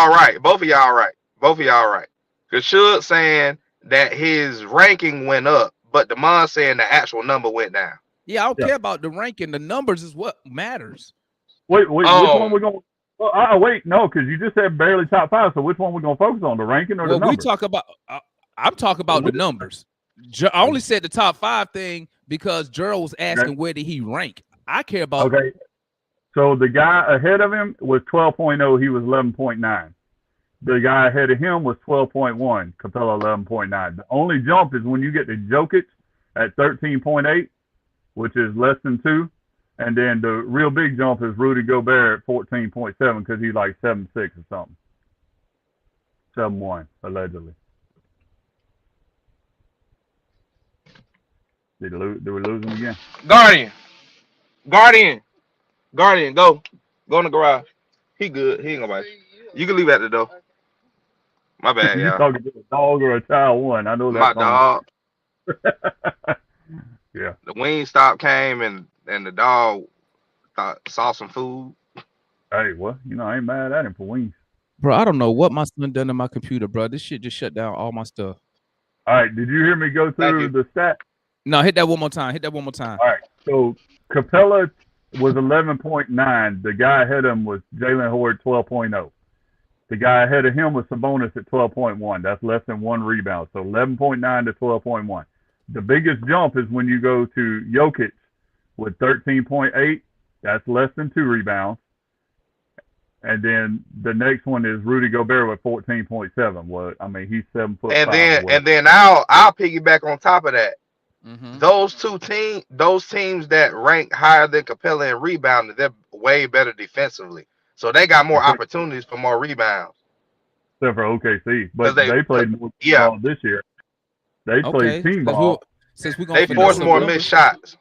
right. Both of y'all right. Because Suge saying that his ranking went up, but Damon saying the actual number went down. Yeah, I don't care about the ranking. The numbers is what matters. Wait, which one we're going to... wait, no, because you just said barely top 5, so which one we're going to focus on, the ranking or the numbers? I'm talking about the numbers. I only said the top 5 thing because Gerald was asking where did he rank. I care about... Okay. So the guy ahead of him was 12.0. He was 11.9. The guy ahead of him was 12.1. Capella 11.9. The only jump is when you get to Jokic at 13.8, which is less than 2. And then the real big jump is Rudy Gobert at 14.7 because he's like 7'6" or something. 7'1", allegedly. Did we lose him again? Guardian, go in the garage. He good. He ain't gonna bite you. Can leave at the door. My bad, y'all. You talking to a dog or a child? One, I know that. My dog. Yeah. The Wingstop came and the dog saw some food. Hey, well, I ain't mad at him for wings. Bro, I don't know what my son done to my computer, bro. This shit just shut down all my stuff. All right, did you hear me go through the stats? No, hit that one more time. Hit that one more time. All right, so Capella was 11.9. The guy ahead of him was Jalen Horde, 12.0. The guy ahead of him was Sabonis at 12.1. That's less than one rebound. So 11.9 to 12.1. The biggest jump is when you go to Jokic with 13.8. That's less than two rebounds. And then the next one is Rudy Gobert with 14.7. Well, I mean, he's 7'5". And then I'll piggyback on top of that. Mm-hmm. Those teams that rank higher than Capella in rebounding, they're way better defensively. So they got more opportunities for more rebounds. Except for OKC, but they played more ball this year. They played team ball. Since we're gonna they force more missed shots.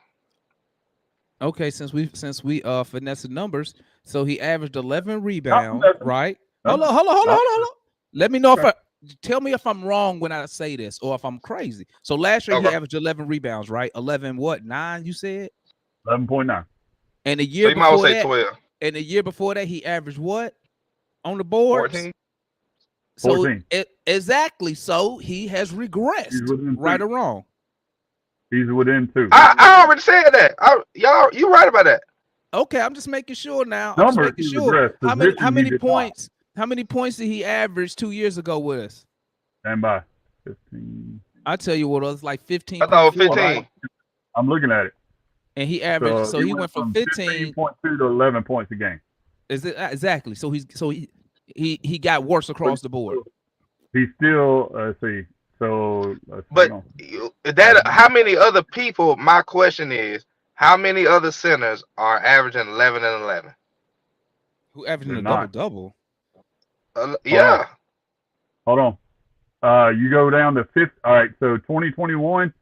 Okay, since we finesse the numbers, so he averaged 11 rebounds, right? Hold on. Let me know tell me if I'm wrong when I say this or if I'm crazy. So last year he averaged 11 rebounds, right? 11 what? 9 you said? 11.9. And the year so before that, 12. And the year before that he averaged what? On the boards? 14. So 14. Exactly. So he has regressed, right or wrong? He's within 2. I already said that. You right about that. Okay, I'm just making sure now. I'm just making sure. How many points? How many points did he average 2 years ago with us? Stand by. 15. I tell you what, it was like 15. I thought 15. Right? I'm looking at it. And he averaged, so he went from 15.2 to 11 points a game. Is it exactly? So he got worse across the board. He's still let's see. So but how many other people? My question is, how many other centers are averaging 11 and 11? Who averaging a double-double? Yeah. Hold on. You go down to 5th. All right. So 2021,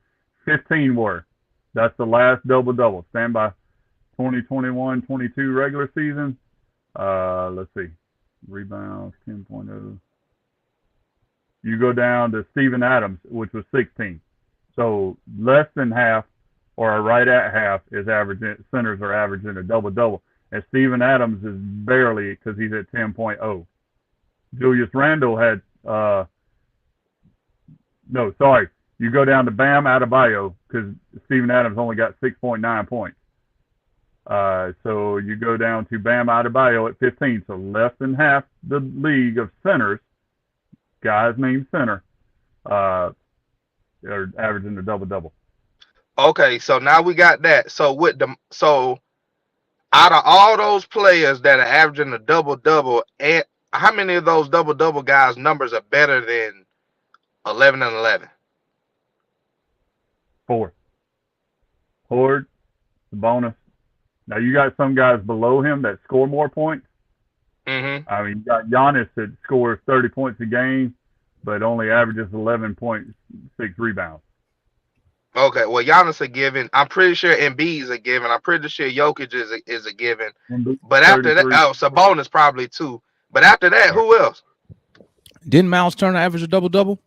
15 were. That's the last double-double. Stand by. 2021-22 regular season. Let's see. Rebounds 10.0. You go down to Steven Adams, which was 16. So less than half, or right at half, is averaging. Centers are averaging a double-double, and Steven Adams is barely, because he's at 10.0. Julius Randle had no, sorry. You go down to Bam Adebayo, because Steven Adams only got 6.9 points. So you go down to Bam Adebayo at 15. So less than half the league of centers, guys named center, are averaging a double-double. Okay, so now we got that. So out of all those players that are averaging a double-double, and how many of those double-double guys' numbers are better than 11 and 11? 4. Horde, the bonus. Now you got some guys below him that score more points. Mm-hmm. I mean, you got Giannis that scores 30 points a game, but only averages 11.6 rebounds. Okay, well, Giannis a given. I'm pretty sure Embiid's a given. I'm pretty sure Jokic is a given. But after that, Sabonis probably too. But after that, who else? Didn't Miles Turner average a double-double?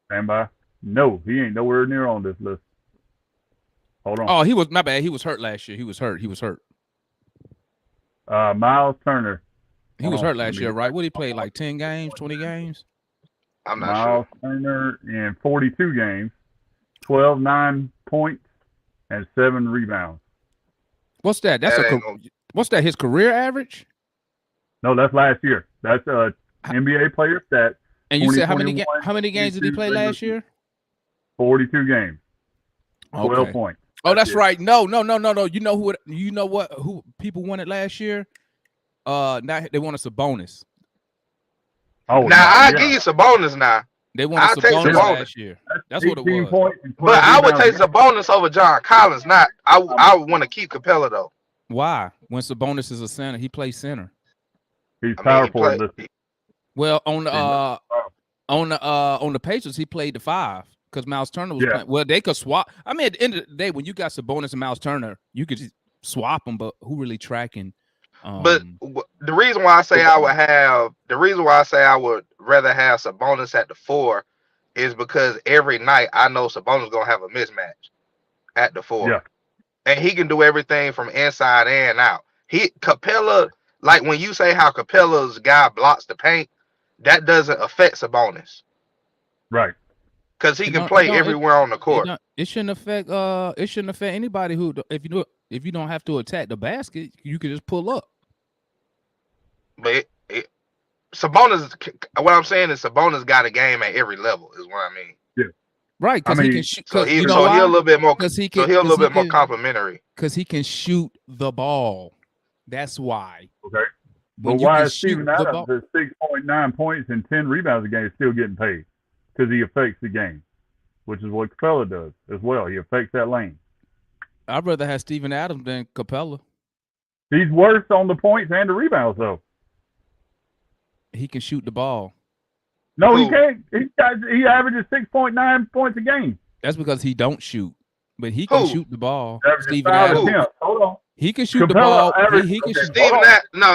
Stand by. No, he ain't nowhere near on this list. Hold on. Oh, my bad. He was hurt last year. He was hurt. Miles Turner. He was hurt last year, right? What, he played like 10 games, 20 games? I'm not Miles Turner in 42 games, 12 9 points, and 7 rebounds. What's that? What's that? His career average? No, that's last year. That's NBA player stat. And you said how many games did he play last year? 42 games. 12 Okay. points. Oh, that's right. No. You know who people wanted last year? Now they want us a bonus. Oh, I give you some bonus now. They want us a bonus last year. That's what it was. But I would take the bonus over John Collins. I would want to keep Capella though. Why? When Sabonis is a center, he plays center. He's powerful. Well, on the Pacers, he played the 5 because Miles Turner was playing. Well, they could swap. I mean, at the end of the day, when you got Sabonis and Miles Turner, you could just swap them. But who really tracking? But the reason why I say I would rather have Sabonis at the 4 is because every night I know Sabonis gonna have a mismatch, at the 4. Yeah. And he can do everything from inside and out. Capella, like when you say how Capella's guy blocks the paint, that doesn't affect Sabonis Right. because he can play everywhere on the court. It shouldn't affect anybody who if you don't have to attack the basket, you can just pull up. But Sabonis, what I'm saying is Sabonis got a game at every level, is what I mean. Yeah. Right, because he can shoot. So he's a little bit more. He's a little bit more complimentary. Because he can shoot the ball. That's why. Okay. But why is Steven Adams at 6.9 points and 10 rebounds a game still getting paid? Because he affects the game, which is what Capella does as well. He affects that lane. I'd rather have Steven Adams than Capella. He's worse on the points and the rebounds, though. He can shoot the ball. No, he can't. He averages 6.9 points a game. That's because he don't shoot, but he can shoot the ball. Steven Adams. Hold on. He can shoot Capella the ball. He can shoot.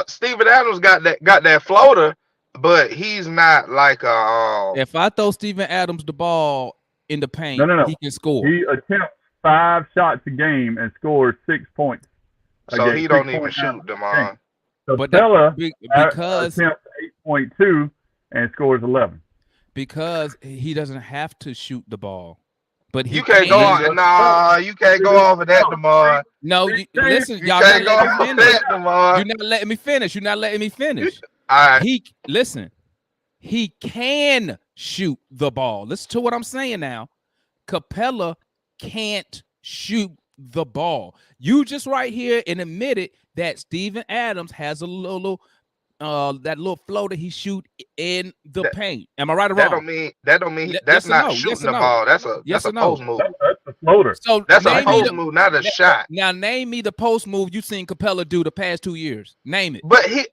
Steven Adams got that floater, but he's not like a. If I throw Steven Adams the ball in the paint, he can score. He attempts 5 shots a game and scores 6 points. So he don't even shoot them on. Capella attempts 8.2 and scores 11. Because he doesn't have to shoot the ball. But you can't go on. Nah, you can't go off of that, Demar. No, listen, y'all not letting me finish. You're not letting me finish. You're not letting me finish. All right. He can shoot the ball. Listen to what I'm saying now. Capella can't shoot the ball. You just right here and admitted that Steven Adams has a little that little floater he shoot in the paint. Am I right or wrong? That don't mean that's not shooting the ball. That's a post move. That's a floater. So that's a post move, not a shot. Now name me the post move you've seen Capella do the past 2 years. Name it. But he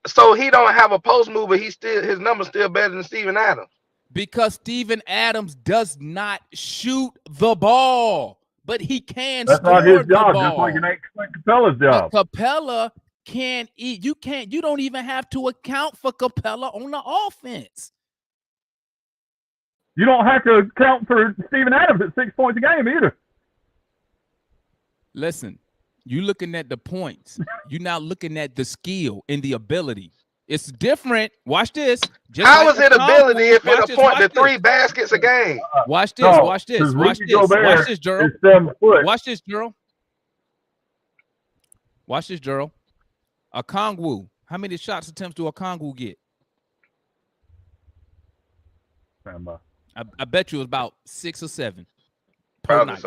don't have a post move, but his number's still better than Steven Adams. Because Steven Adams does not shoot the ball, but he can That's score not his job, the ball. just like it ain't Capella's job. But Capella can't eat. You don't even have to account for Capella on the offense. You don't have to account for Steven Adams at 6 points a game either. Listen, you looking at the points. You're not looking at the skill and the ability. It's different. Watch this. How is it ability if it a point to 3 baskets a game? Watch this. Watch this. Watch this. Watch this, Gerald. Watch this, Gerald. Watch this, Gerald. Okongwu. How many shots attempts do Okongwu get? I bet you it was about 6 or 7 per probably night.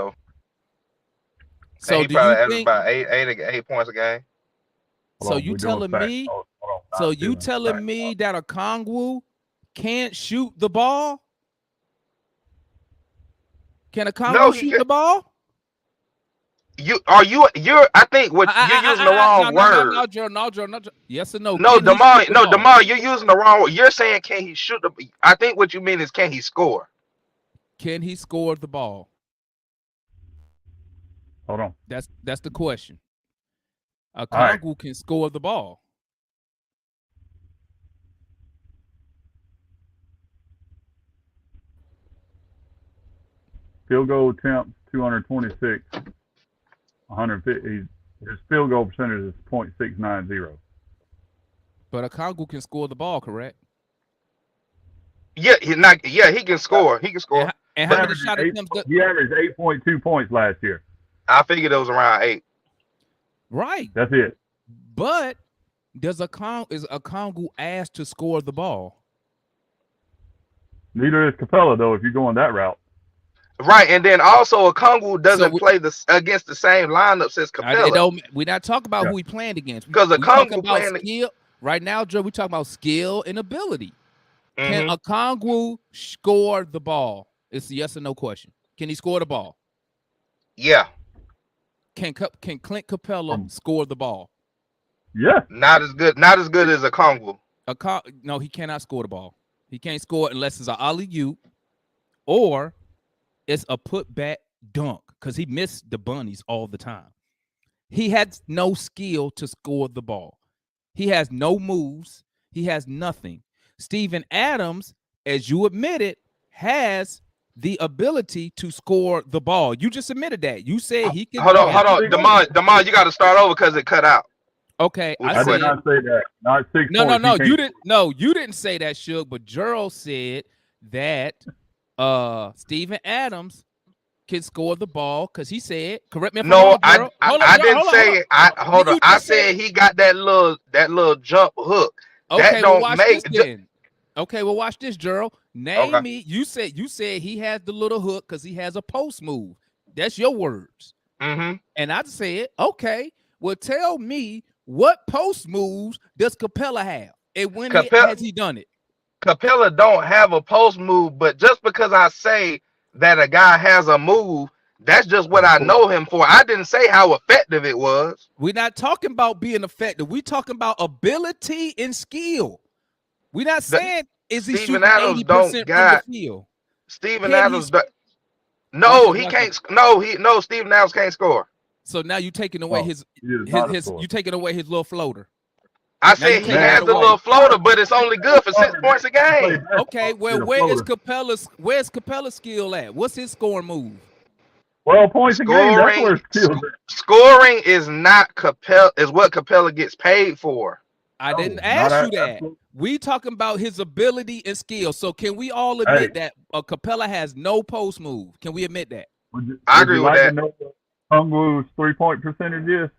So do you think about 8 points a game? So you telling me? So you telling me that Okongwu can't shoot the ball? Can Okongwu shoot the ball? I think you're using the wrong word. No. Yes or no? No, Demar, you're using the wrong word. You're saying can he shoot the? I think what you mean is can he score? Can he score the ball? Hold on. That's the question. Okongwu can score the ball. Field goal attempts 226. 150. His field goal percentage is .690. But Okongwu can score the ball, correct? Yeah, he can score. He can score. And how many shot attempts? He averaged 8.2 points last year. I figured it was around 8. Right. That's it. But is Okongwu asked to score the ball? Neither is Capella, though, if you're going that route. Right, and then also Okongwu doesn't play against the same lineups as Capella. We're not talking about who he playing against. Because Okongwu playing skill. Right now, Joe, we're talking about skill and ability. Mm-hmm. Can Okongwu score the ball? It's a yes or no question. Can he score the ball? Yeah. Can Clint Capella score the ball? Yeah. Not as good as Okongwu. No, he cannot score the ball. He can't score unless it's an alley-oop or it's a put-back dunk because he missed the bunnies all the time. He has no skill to score the ball. He has no moves. He has nothing. Steven Adams, as you admitted, has the ability to score the ball. You just admitted that. You said he could. Hold on, Demar, you got to start over because it cut out. Okay, I did not say that. Not 6 no, points. no, you didn't. No, you didn't say that, Suge. But Gerald said that Steven Adams can score the ball because he said. Correct me if I'm wrong, Gerald. I didn't say it. Hold on. I said he got that little jump hook. Okay, that don't watch make. This then. Okay, well, watch this, Gerald. Name me. You said he has the little hook because he has a post move. That's your words. Mm-hmm. And I said, okay, well, tell me what post moves does Capella have, and when has he done it? Capella don't have a post move, but just because I say that a guy has a move, that's just what I know him for. I didn't say how effective it was. We're not talking about being effective. We're talking about ability and skill. We're not saying is he shooting 80% from the field. Steven Adams, no, he can't. No, Steven Adams can't score. So now you taking away you taking away his little floater. I said he has the little floater, but it's only good for 6 points a game. Okay, well, where's Capella's skill at? What's his scoring move? 12 points a game. That's where skill. Scoring is not Capella. Is what Capella gets paid for. I didn't ask you that. We talking about his ability and skill. So can we all admit that Capella has no post move? Can we admit that? I agree with that. Kongwu's 3-point percentage is?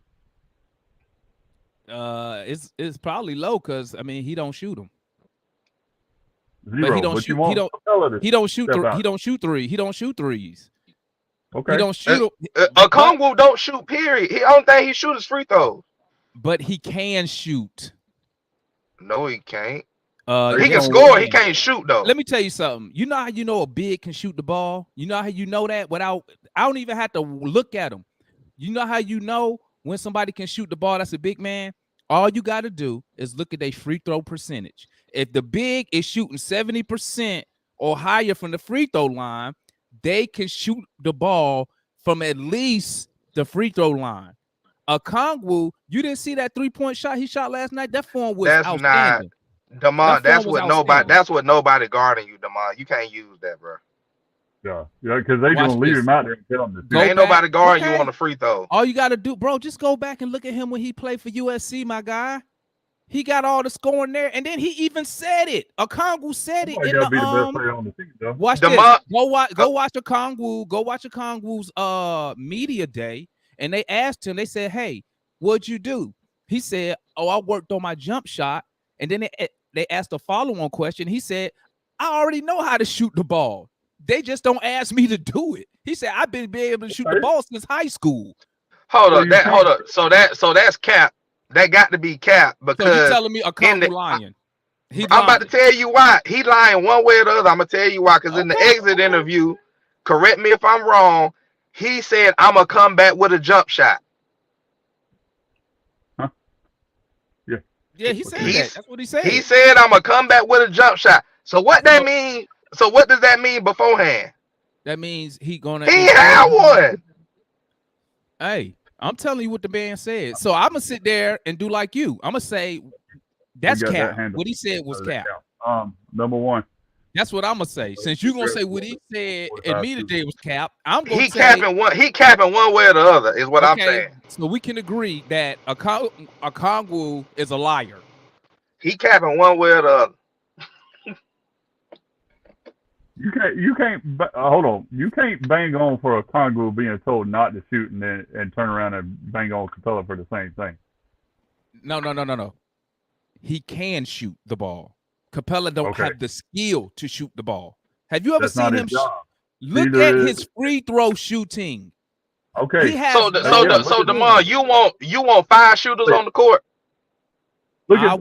It's probably low because I mean he don't shoot them. Zero. But he don't shoot. He don't shoot three. He don't shoot threes. Okay. He don't shoot. Kongwu don't shoot. Period. He only thing he shoot is free throws. But he can shoot. No, he can't. He can score. He can't shoot though. Let me tell you something. You know how you know a big can shoot the ball? You know how you know that without I don't even have to look at him. You know how you know when somebody can shoot the ball that's a big man? All you got to do is look at their free throw percentage. If the big is shooting 70% or higher from the free throw line, they can shoot the ball from at least the free throw line. Kongwu, you didn't see that 3-point shot he shot last night? That form was outstanding. Demar, that's what nobody guarding you, Demar. You can't use that, bro. Yeah, because they gonna leave him out there and tell him to. Ain't nobody guarding you on the free throw. All you gotta do, bro, just go back and look at him when he played for USC, my guy. He got all the scoring there, and then he even said it. Kongwu said it in the be the best player on the team, though. Watch this. Go watch Kongwu. Go watch Kongwu's media day, and they asked him. They said, "Hey, what'd you do?" He said, "Oh, I worked on my jump shot." And then they asked a follow-on question. He said, "I already know how to shoot the ball. They just don't ask me to do it." He said, "I've been able to shoot the ball since high school." Hold up. So that's cap. That got to be cap because so you're telling me Kongwu lying. I'm about to tell you why. He lying one way or the other. I'm gonna tell you why. Because in the exit interview, correct me if I'm wrong, he said, "I'm gonna come back with a jump shot." Huh? Yeah. Yeah, he said that. That's what he said. He said, "I'm gonna come back with a jump shot." So what that mean? So what does that mean beforehand? That means he had one. Hey, I'm telling you what the man said. So I'm gonna sit there and do like you. I'm gonna say that's cap. What he said was cap. Number one. That's what I'm gonna say. Since you're gonna say what he said immediately was cap, I'm gonna He capping one way or the other is what I'm saying. So we can agree that Kongwu is a liar. He capping one way or the other. You can't hold on. You can't bang on for a Kongwu being told not to shoot and turn around and bang on Capella for the same thing. No. He can shoot the ball. Capella don't have the skill to shoot the ball. Have you ever seen him? Look at his free throw shooting. Okay. So Demar, you want 5 shooters on the court? Look at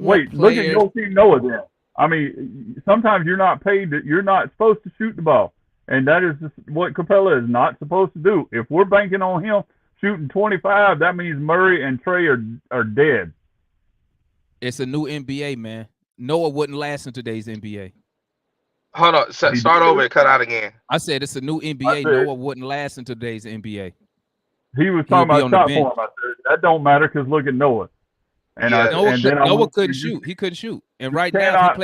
your team Noah then. I mean, sometimes you're not paid. You're not supposed to shoot the ball, and that is what Capella is not supposed to do. If we're banking on him shooting 25, that means Murray and Trey are dead. It's a new NBA, man. Noah wouldn't last in today's NBA. Hold on, start over and cut out again. I said it's a new NBA. Noah wouldn't last in today's NBA. He was talking about shot form. I said that don't matter because look at Noah. And Noah couldn't shoot. He couldn't shoot. And right now,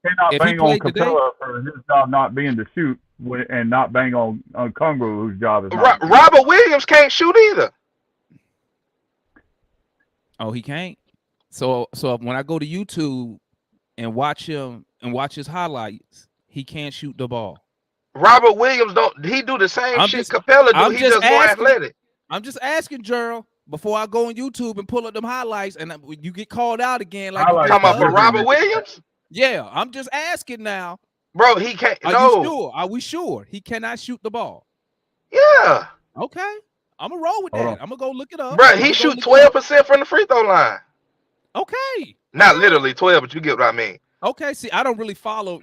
cannot if he bang on played today, Capella for his job not being to shoot, and not bang on Congo, whose job is not to shoot. Robert Williams can't shoot either. oh, he can't. So when I go to YouTube and watch him and watch his highlights, he can't shoot the ball. Robert Williams don't. He do the same I'm shit just Capella do. I'm He just just more asking. athletic. I'm just asking, Gerald, before I go on YouTube and pull up them highlights, and you get called out again like Highlights you did Talking the about for other different Robert day. than Williams, Yeah, I'm just asking now. bro. He can't. Are you No. sure? Are we sure he cannot shoot the ball? Yeah, Okay, I'm gonna roll with Hold that. on. I'm gonna go look it up. bro. I'm He gonna go shoot look it up. 12% from the free throw line. Okay. Not literally 12, but you get what I mean. Okay, see, I don't really follow.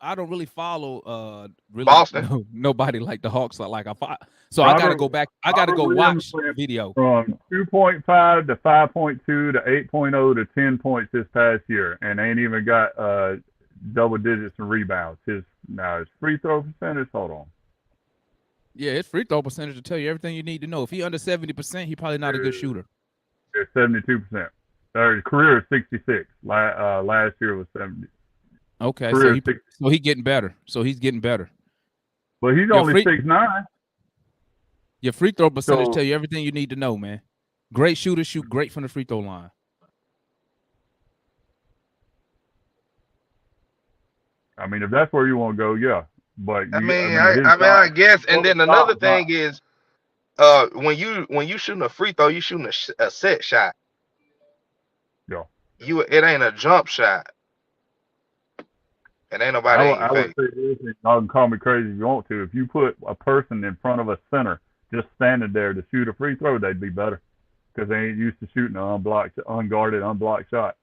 I don't really follow. Really, Boston. nobody like the Hawks. Like so I gotta go back. I gotta go Williams watch went video. from 2.5 to 5.2 to 8.0 to 10 points this past year, and ain't even got double digits in rebounds. His free throw percentage. Hold on. Yeah, his free throw percentage will tell you everything you need to know. If he under 70%, he probably not a good shooter. It's 72%. His career is 66. Last year was 70. Okay, Career so he getting better. So he's getting better. But he's only 6'9". Your free throw percentage So- tell you everything you need to know, man. Great shooter, shoot great from the free throw line. I mean, if that's where you want to go, yeah. But I guess. And then another thing is, when you shooting a free throw, you shooting a set shot. Yeah. It ain't a jump shot. It ain't nobody. I would say this, and y'all can call me crazy if you want to. If you put a person in front of a center just standing there to shoot a free throw, they'd be better because they ain't used to shooting an unguarded, unblocked shot.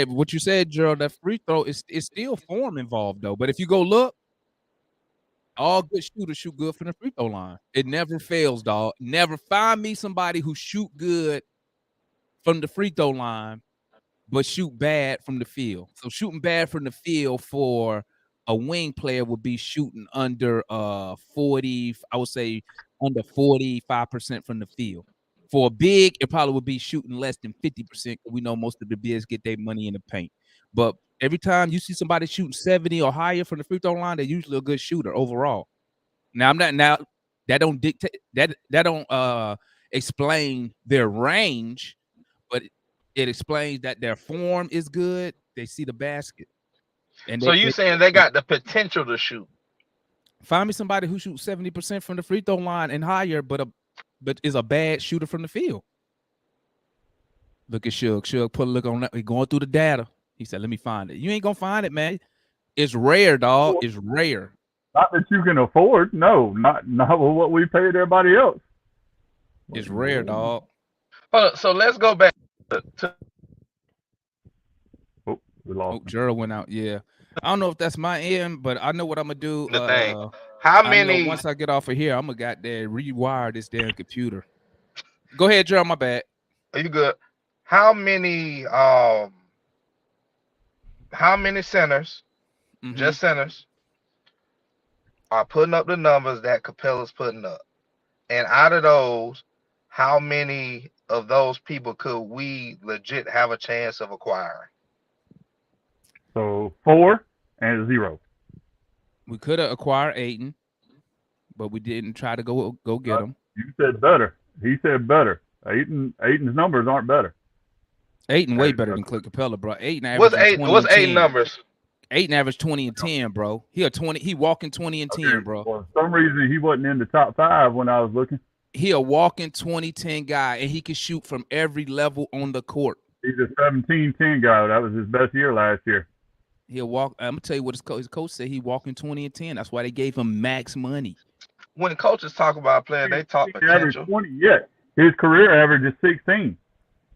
What you said, Gerald, that free throw is still form involved though. But if you go look, all good shooters shoot good from the free throw line. It never fails, dog. Never find me somebody who shoot good from the free throw line, but shoot bad from the field. So shooting bad from the field for a wing player would be shooting under 40, I would say under 45% from the field. For a big, it probably would be shooting less than 50%. We know most of the bigs get their money in the paint. But every time you see somebody shooting 70 or higher from the free throw line, they're usually a good shooter overall. Now that don't dictate that don't explain their range, but it explains that their form is good. They see the basket. And so you saying they got the potential to shoot? Find me somebody who shoots 70% from the free throw line and higher, but is a bad shooter from the field. Look at Shug. Shug put a look on that. He's going through the data. He said, let me find it. You ain't gonna find it, man. It's rare, dog. It's rare. Not that you can afford. No, not with what we paid everybody else. It's rare, dog. So let's go back to we lost. Gerald went out. Yeah. I don't know if that's my end, but I know what I'm gonna do. the thing. How many? Once I get off of here, I'm gonna got there rewire this damn computer. Go ahead, Gerald. My bad. Are you good? How many centers, just centers, are putting up the numbers that Capella's putting up? And out of those, how many of those people could we legit have a chance of acquiring? So 4 and 0. We could have acquired Ayton, but we didn't try to go get him. You said better. He said better. Ayton's numbers aren't better. Ayton way better than CLINT CAPELLA, bro. Ayton What's averaging 20 What's and 10. Ayton numbers? Ayton averaged 20 and 10, bro. He walking 20 and 10, bro. For some reason, he wasn't in the top 5 when I was looking. He a walking 20-10 guy, and he can shoot from every level on the court. He's a 17-10 guy. That was his best year last year. He'll walk. I'm gonna tell you what his coach said. He walking 20 and 10. That's why they gave him max money. When coaches talk about a player, they talk potential. 20 yet. His career average is 16.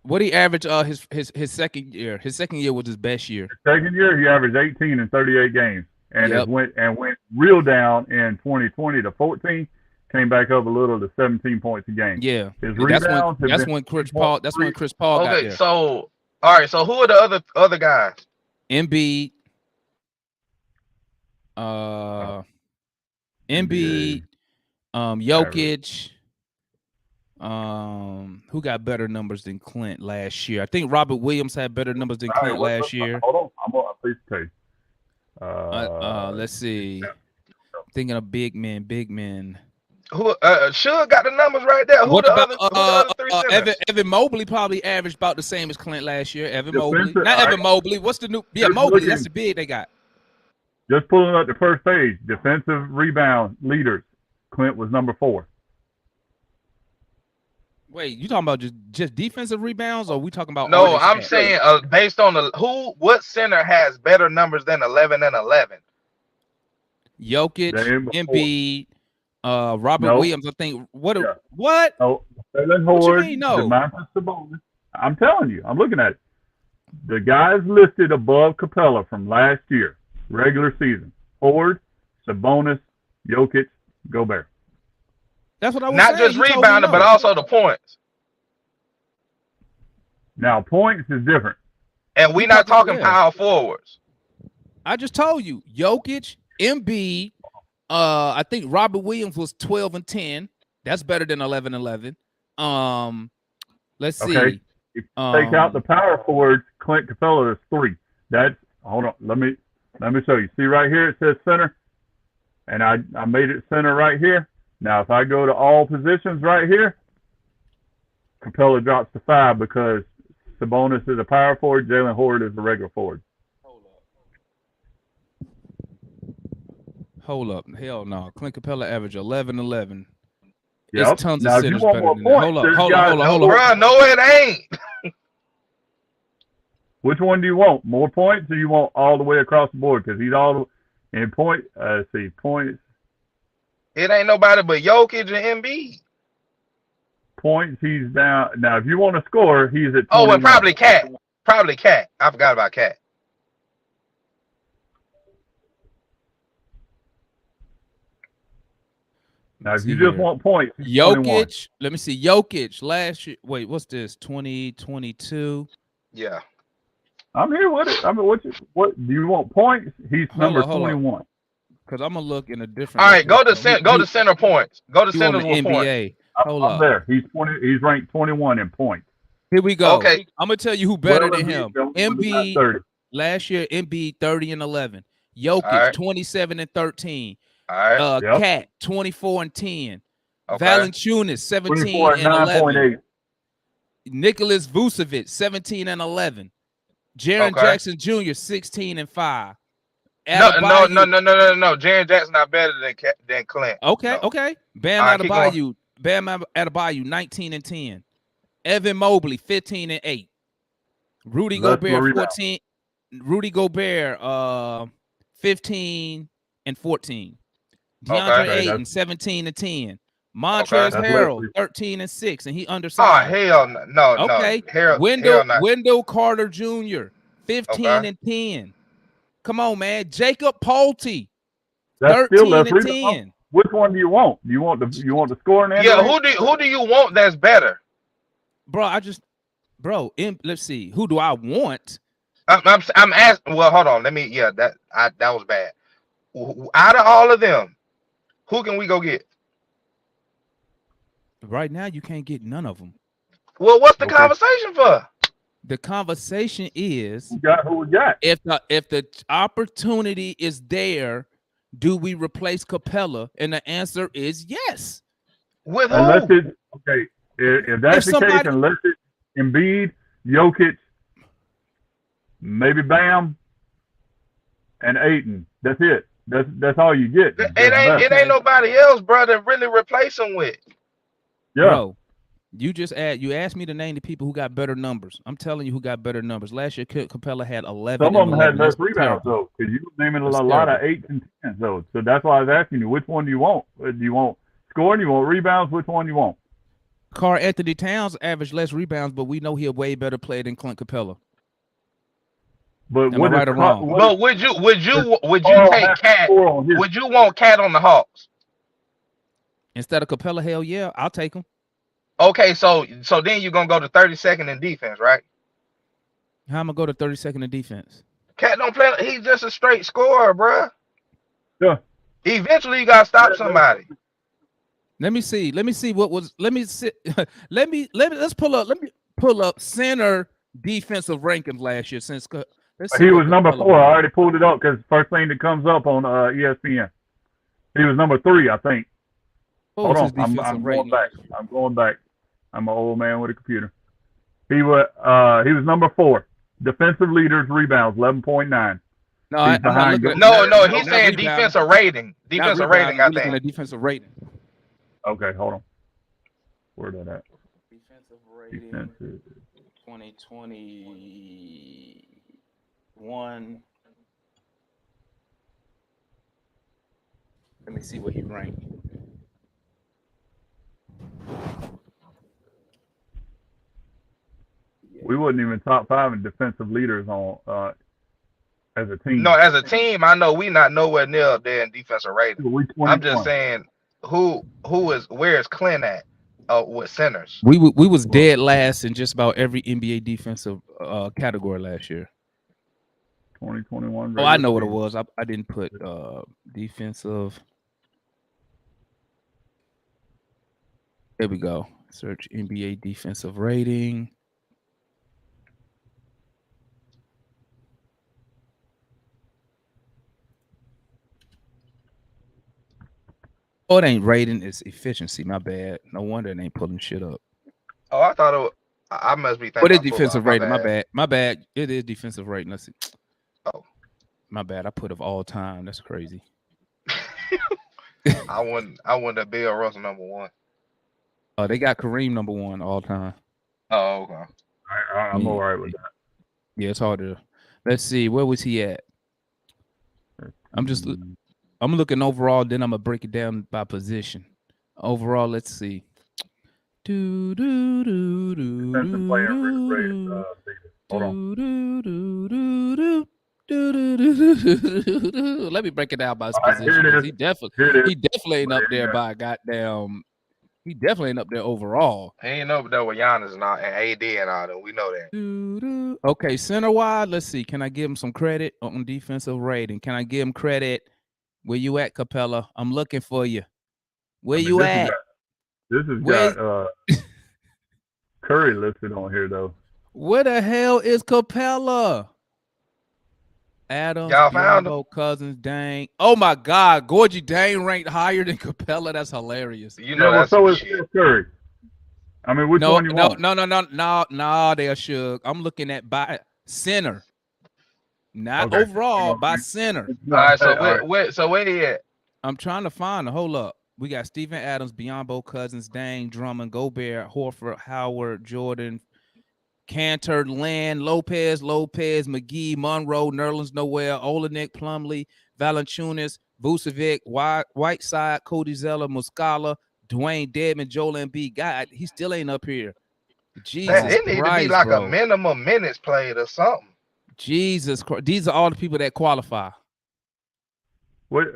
What he averaged his second year. His second year was his best year. His second year, he averaged 18 in 38 games, and it went real down in 2020 to 14. Came back up a little to 17 points a game. Yeah, his rebounds. That's when Chris Paul. That's when Chris Paul got there. So all right. So who are the other guys? Embiid. Embiid. Jokic. who got better numbers than Clint last year? I think Robert Williams had better numbers than All right, Clint last year. Hold on, I'm gonna please tell you. Let's see. Thinking of big men. Who Suge got the numbers right there. What about Who the other three centers? Evan Mobley probably averaged about the same as Clint last year. Evan Mobley. Defensive, Not all Evan right. Mobley. What's the new? Yeah, Just Mobley. looking- That's the big they got. Just pulling up the first page, defensive rebound leaders. Clint was number 4. Wait, you talking about just defensive rebounds, or we talking about? No, all I'm stats? saying based on what center has better numbers than 11 and 11? Jokic, Embiid, Robert No. Williams. I think. What? Yeah. What? Oh, Jalen What you Horde, mean, no? DeMontis Sabonis. I'm telling you, I'm looking at it. The guys listed above Capella from last year, regular season: Horde, Sabonis, Jokic, Gobert. That's what I was Not saying. just You told me rebounding, no. but also the points. Now, points is different. And we're You not talking- talking yeah. power forwards. I just told you, Jokic, Embiid. I think Robert Williams was 12 and 10. That's better than 11 and 11. Let's see. Okay. If you take out the power forwards, Clint Capella is 3. That's hold on. Let me show you. See right here, it says center, and I made it center right here. Now, if I go to all positions right here, Capella drops to 5 because Sabonis is a power forward, Jalen Horde is a regular forward. Hold up. Hell no. Clint Capella averaged 11-11. Yep. There's tons Now, of if you centers want better more than that. points, Hold up. there's Hold guys- on. Bruh, no, it ain't. Which one do you want? More points, or you want all the way across the board? Because he's all in point. Let's see, points. It ain't nobody but Jokic and Embiid. Points, he's down. Now, if you want to score, he's at 21. Oh, and probably Cat. Probably Cat. I forgot about Cat. Now, if See you just here. want points, he's 21. Jokic. Let me see. Jokic last year. Wait, what's this? 2022. Yeah. I'm here with it. I mean, what do you want points? He's number 21. Because I'm gonna look in a different. All right, go to location. center points. Go to You on centers the with points. NBA. Hold I'm up. there. He's 20. He's ranked 21 in points. Here we go. Okay. I'm gonna tell you who better Well, than him. Embiid, Embiid 30. last year. Embiid 30 and 11. Jokic right. 27 and 13. All right. Yep. Cat 24 and 10. Okay. Valanciunas 17 24 and and 11. 9.8. Nicholas Vucevic 17 and 11. Jaren Okay. Jackson Jr. 16 and 5. No. Adebayo- Jaren Jackson not better than Clint. Okay, No. okay. Bam All right, keep Adebayo. Bam Adebayo 19 and 10. Evan Mobley 15 and 8. Rudy Let's Gobert worry about 14. Rudy Gobert 15 and 14. DeAndre Okay, Ayton 17 and 10. Montrezl That's Harrell Leslie. 13 and 6, and he Oh undersized. hell no. Okay. Harold, Wendell Carter Jr. 15 Okay. and 10. Come on, man. Jacob Pulte That's 13 still less and rebound. 10. Which one do you want? You want the scoring? end Yeah, of it? who do you want that's better? Let's see. Who do I want? I'm asking. Well, hold on. Let me. Yeah, that was bad. Out of all of them, who can we go get? Right now, you can't get none of them. Well, what's the Okay. conversation for? The conversation is Who we got? if the opportunity is there, do we replace Capella? And the answer is yes. With who? Unless it's okay. If that's If the case, somebody- unless it's Embiid, Jokic, maybe Bam, and Ayton. That's it. That's all you get. It ain't nobody else, bro, to really replace him with. Yeah. Bro, you asked me to name the people who got better numbers. I'm telling you who got better numbers. Last year, Capella had 11. Some of and them had 11. less That's rebounds terrible. though, because you were naming That's a lot of terrible. 8s and 10s though. So that's why I was asking you, which one do you want? Do you want scoring? You want rebounds? Which one you want? Karl Anthony Towns averaged less rebounds, but we know he a way better player than Clint Capella. But Am I right or wrong? But would you Karl take has to Cat? score on his- Would you want Cat on the Hawks? Instead of Capella, hell yeah, I'll take him. Okay, so then you're gonna go to 32nd in defense, right? How am I go to 32nd in defense? Cat don't play. He's just a straight scorer, bruh. Yeah. Eventually, you gotta stop somebody. Let me see. What was. Let me see. Let's pull up. Let me pull up center defensive rankings last year. Let's see He what was number Capella 4. I was. already pulled it up because first thing that comes up on ESPN. He was number 3, I think. What Hold was on, his defensive I'm going rating back. last year? I'm going back. I'm an old man with a computer. He was number 4. Defensive leaders, rebounds, 11.9. No, He's I'm not behind. looking at No, he's not saying rebounding. defensive rating. Not Defensive rebounding. rating, I We're looking think. at defensive rating. Okay, hold on. Where that at? Defensive rating. Defensive. 2021. Let me see what he ranked. We wasn't even top 5 in defensive leaders on as a team. No, as a team, I know we not nowhere near up there in defensive rating. We I'm just 21. saying where is Clint at with centers? We was dead last in just about every NBA defensive category last year. 2021. Oh, I know what it was. I didn't put defensive. There we go. Search NBA defensive rating. Oh, it ain't rating, it's efficiency. My bad. No wonder it ain't pulling shit up. Oh, I thought it was, I must be thinking. What is about defensive football. rating? My bad. It is defensive rating. Let's see. Oh. My bad. I put of all time. That's crazy. I wouldn't have Bill Russell number 1. Oh, they got Kareem number 1 all time. Oh, okay. I'm all right with that. Yeah, it's hard to. Let's see. Where was he at? I'm looking overall, then I'm gonna break it down by position. Overall, let's see. Let me break it down by his position. He definitely ain't up there by goddamn. He definitely ain't up there overall. He ain't up there with Giannis and AD and all that. We know that. Okay, center wide. Let's see. Can I give him some credit on defensive rating? Can I give him credit? Where you at, Capella? I'm looking for you. Where you at? This has got Curry listed on here though. Where the hell is Capella? Adams, Biombo, Cousins, Dang. Oh my God, Gorgie Dang ranked higher than Capella. That's hilarious. You know that's so is Curry. I mean, which one you want? No, they are shook. I'm looking at by center, not overall, by center. All right, so where he at? I'm trying to find. Hold up. We got Steven Adams, Biombo, Cousins, Dang, Drummond, Gobert, Horford, Howard, Jordan, Cantor, Land, Lopez, McGee, Monroe, Nerlens Noel, Olenek, Plumlee, Valanciunas, Vucevic, Whiteside, Cody Zeller, Muscala, Dwayne Dedman, Joel Embiid. God, he still ain't up here. Jesus Christ, it need to be like a minimum minutes played or something. Jesus Christ. These are all the people that qualify. Wait,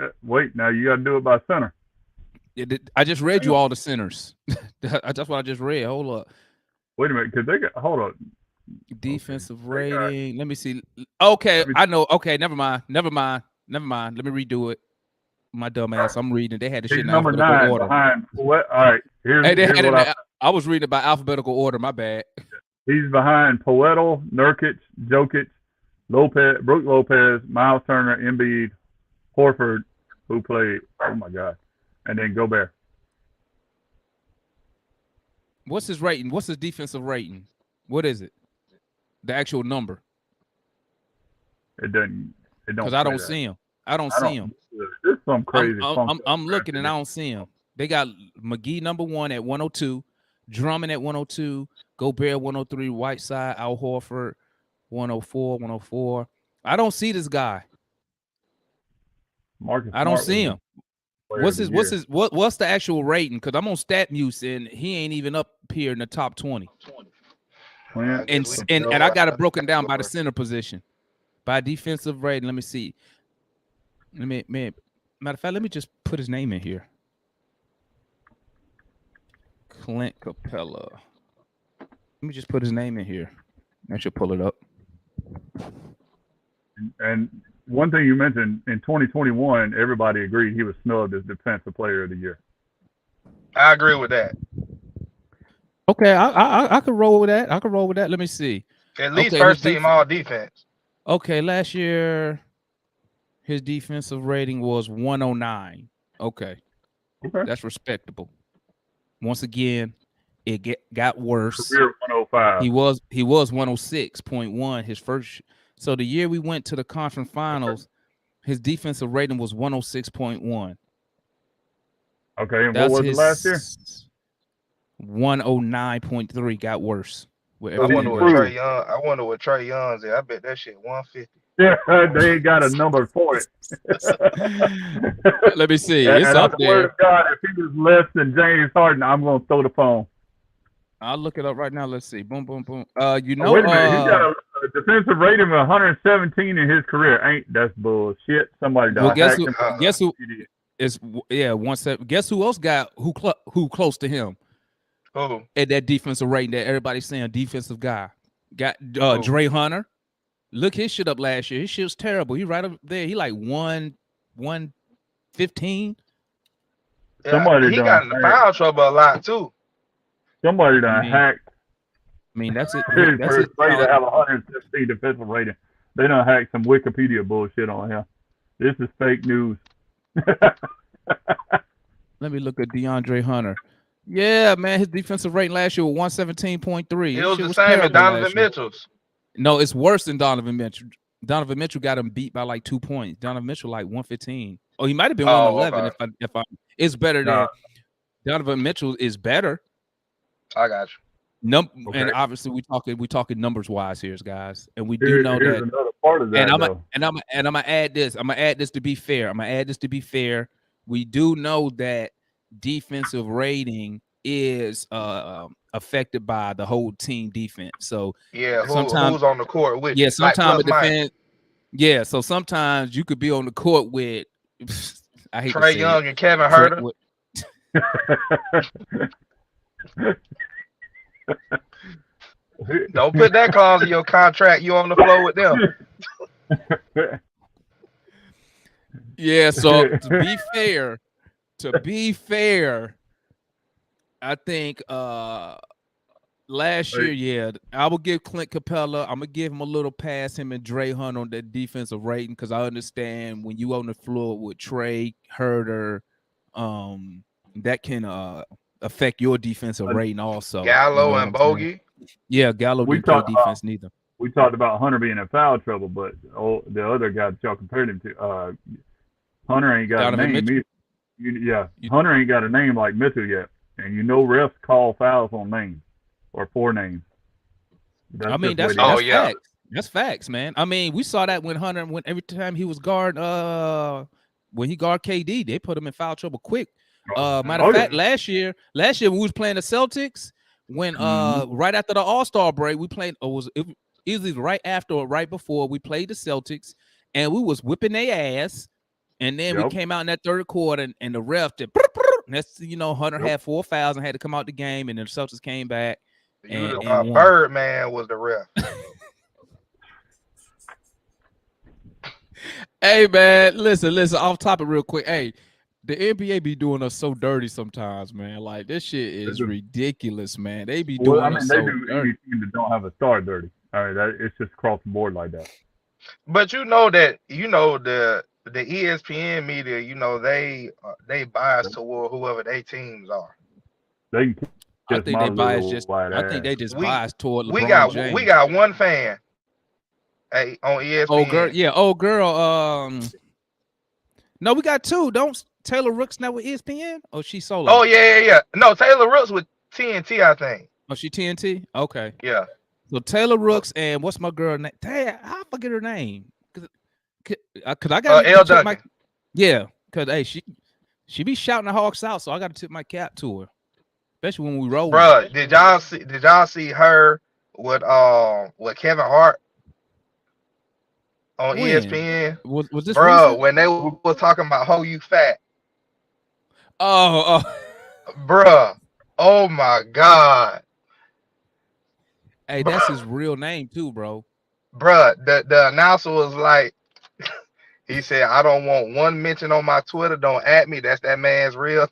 now you got to do it by center. I just read you all the centers. That's what I just read. Hold up. Wait a minute, because they got, hold on. Defensive rating. Let me see. Okay, I know. Okay, never mind. Let me redo it. My dumb ass. I'm reading. They had the shit in alphabetical 9 order. Behind what? All right. Here's what I was reading by alphabetical order. My bad. He's behind Poeltl, Nurkic, Jokic, Brook Lopez, Miles Turner, Embiid, Horford, who played. Oh my God, and then Gobert. What's his rating? What's his defensive rating? What is it? The actual number. It don't. Because I don't see him. I don't see him. This is some crazy. I'm looking and I don't see him. They got McGee number 1 at 102, Drummond at 102, Gobert 103, Whiteside, Al Horford 104. I don't see this guy. I don't see him. What's the actual rating? Because I'm on StatMuse and he ain't even up here in the top 20. And I got it broken down by the center position, by defensive rating. Let me see. Matter of fact, let me just put his name in here. Clint Capella. Let me just put his name in here. I should pull it up. And one thing you mentioned, in 2021, everybody agreed he was snubbed as Defensive Player of the Year. I agree with that. Okay, I could roll with that. I could roll with that. Let me see. At least Okay, his first team defense. all defense. Okay, last year his defensive rating was 109. Okay, Okay. that's respectable. Once again, it got worse. Career 105. He was 106.1 his first. So the year we went to the conference finals, his defensive rating was 106.1. Okay, and what That's was it last year? his 109.3 got worse with I But he wonder everything what else. improved. I wonder what Trey Young's at. I bet that shit 150. Yeah, they ain't got a number for it. Let me see. and It's I up swear there. to God, if he was less than James Harden, I'm gonna throw the phone. I'll look it up right now. Let's see. Boom, boom, boom. Wait a minute, he got a defensive rating of 117 in his career. Ain't that's bullshit? Somebody well, done hacked him. guess who is yeah, 1 7. Guess who else got who close to him Who? at that defensive rating that everybody's saying defensive guy? Got Who? Dre Hunter. Look his shit up last year. His shit was terrible. He right up there. He like 115. Yeah, Somebody he done got in hacked. foul trouble a lot too. Somebody done hacked I mean, that's it. his That's first it. rate to have 116 defensive rating. They done hacked some Wikipedia bullshit on him. This is fake news. Let me look at DeAndre Hunter. Yeah, man, his defensive rating last year was 117.3. It was the same as Donovan Mitchell's. No, it's worse than Donovan Mitchell. Donovan Mitchell got him beat by like 2 points. Donovan Mitchell like 115. Oh, he might have been 111 okay. if I it's better than Donovan Mitchell is better. I got you. And obviously we talking numbers wise here, guys, and we do Here's know that. Another part of that, and I'm gonna add this. I'm gonna add this to be fair. We do know that defensive rating is affected by the whole team defense. So yeah, sometimes who's on the court with? Yeah, sometimes like it depends. Yeah, so sometimes you could be on the court with I hate Trey to say Young it, and Kevin Herter. Don't put that clause in your contract. You on the floor with them. Yeah, so to be fair, I think last year, yeah, I will give Clint Capella. I'm gonna give him a little pass, him and Dre Hunt on that defensive rating, because I understand when you on the floor with Trey Herter, that can affect your defensive rating also. Gallo and Bogey. Yeah, Gallo didn't play defense neither. We talked about Hunter being in foul trouble, but the other guy that y'all compared him to, Hunter ain't got Donovan a name. Hunter ain't got a name like Mitchell yet, and refs call fouls on names or for names. That's facts. That's facts, man. I mean, we saw that when Hunter every time he was guard when he guard KD, they put him in foul trouble quick. Matter of fact, last year when we was playing the Celtics, when right after the All-Star break, we played it was right after or right before we played the Celtics, and we was whipping their ass. And then we came out in that third quarter, and the ref did. And that's Hunter had 4 fouls and had to come out the game, and then the Celtics came back. And Birdman was the ref. Hey man, listen. Off topic, real quick. Hey, the NBA be doing us so dirty sometimes, man. Like this shit is ridiculous, man. They be doing us so dirty. Any team that don't have a star dirty. All right, it's just across the board like that. But the ESPN media, they bias toward whoever their teams are. I think they bias biased toward LeBron James. We got one fan on ESPN. Old girl. No, we got two. Don't Taylor Rooks now with ESPN? Or she solo? Oh yeah. No, Taylor Rooks with TNT, I think. Oh, she TNT? Okay. Yeah. So Taylor Rooks and what's my girl name? I forget her name. Cause I got Elle Duncan. Cause hey, she be shouting the Hawks out, so I got to tip my cap to her, especially when we roll. Bro, did y'all see her with Kevin Hart on ESPN? Was this bro recent? When they were talking about how you fat? Oh, bro, oh my God. Hey, that's his real name too, bro. Bro, the announcer was like, he said, I don't want one mention on my Twitter. Don't at me. That's that man's real.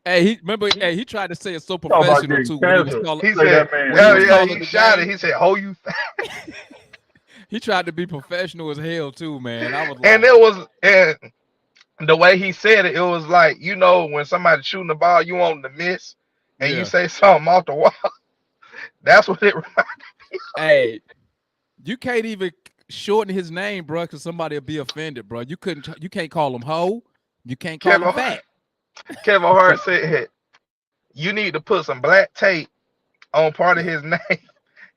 Hey, he tried to say it so Talk about professional getting too when he was canceled. calling He Say said, that man when he was yeah, calling he the shot it. game. He said, "Oh, you." He tried to be professional as hell too, man. I was And like, it was, and the way he said it, it was like, when somebody's shooting the ball, you want them to miss, and you yeah. say something off the wall. That's what it reminded. Hey, you can't even shorten his name, bro, because somebody will be offended, bro. You can't call him hoe. You can't call him Kevin fat. Kevin Hart said, "You need to put some black tape on part of his name."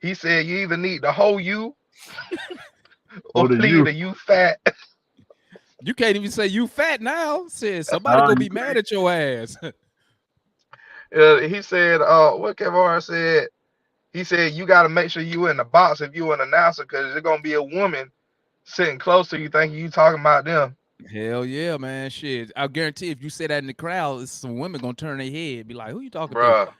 He said, "You either need to hold you or or the leave youth. the you fat." You can't even say you fat now. Said somebody Nah, gonna you be mad at your ass. He said, what Kevin Hart said. He said, "You got to make sure you in the box if you an announcer, because there's gonna be a woman sitting close to you thinking you talking about them." Hell yeah, man. Shit. I guarantee if you say that in the crowd, some women gonna turn their head, be like, who you talking to? Bruh.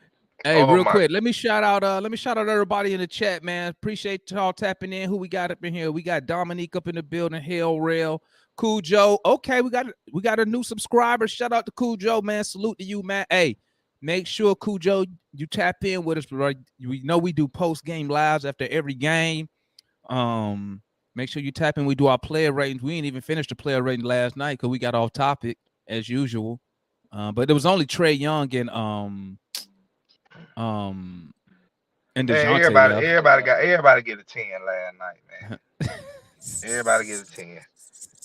Hey, Oh real my. quick, let me shout out everybody in the chat, man. Appreciate y'all tapping in. Who we got up in here? We got Dominique up in the building, Hell Rail, Cool Joe. Okay, we got a new subscriber. Shout out to Cool Joe, man. Salute to you, man. Hey, make sure Cool Joe, you tap in with us, bro. We know we do post-game lives after every game. Make sure you tap in. We do our player ratings. We ain't even finished the player rating last night because we got off topic as usual. But it was only Trey Young um and Man, DeJounte left. everybody get a 10 last night, man. Everybody get a 10.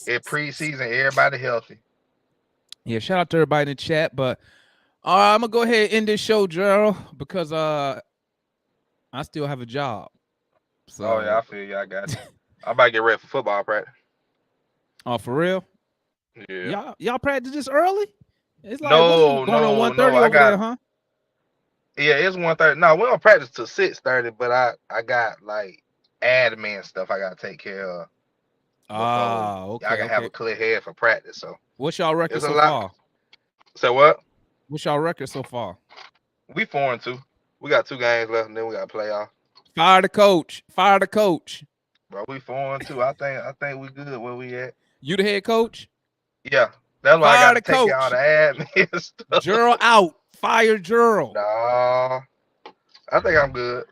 In preseason, everybody healthy. Yeah, shout out to everybody in the chat. But I'm gonna go ahead and end this show, Gerald, because I still have a job. Oh yeah, I So feel you. I got you. I'm about to get ready for football practice. for real? Yeah. Y'all practice this early? It's like what is it No, going on no, no. 1:30 over there, huh? Yeah, it's 1:30. No, we don't practice till 6:30, but I got like admin stuff I gotta take care of before I Okay, can have okay. a clear head for practice. So What's y'all record it's a so lot. far? So what? What's y'all record so far? We 4-2. We got 2 games left, and then we got playoff. Fire the coach. Fire the coach. Bro, we 4-2. I think we good where we at. You the head coach? Yeah, that's why I got Fire to the take care of all coach. the admin stuff. Gerald out. Fire Gerald. Nah, I think I'm good.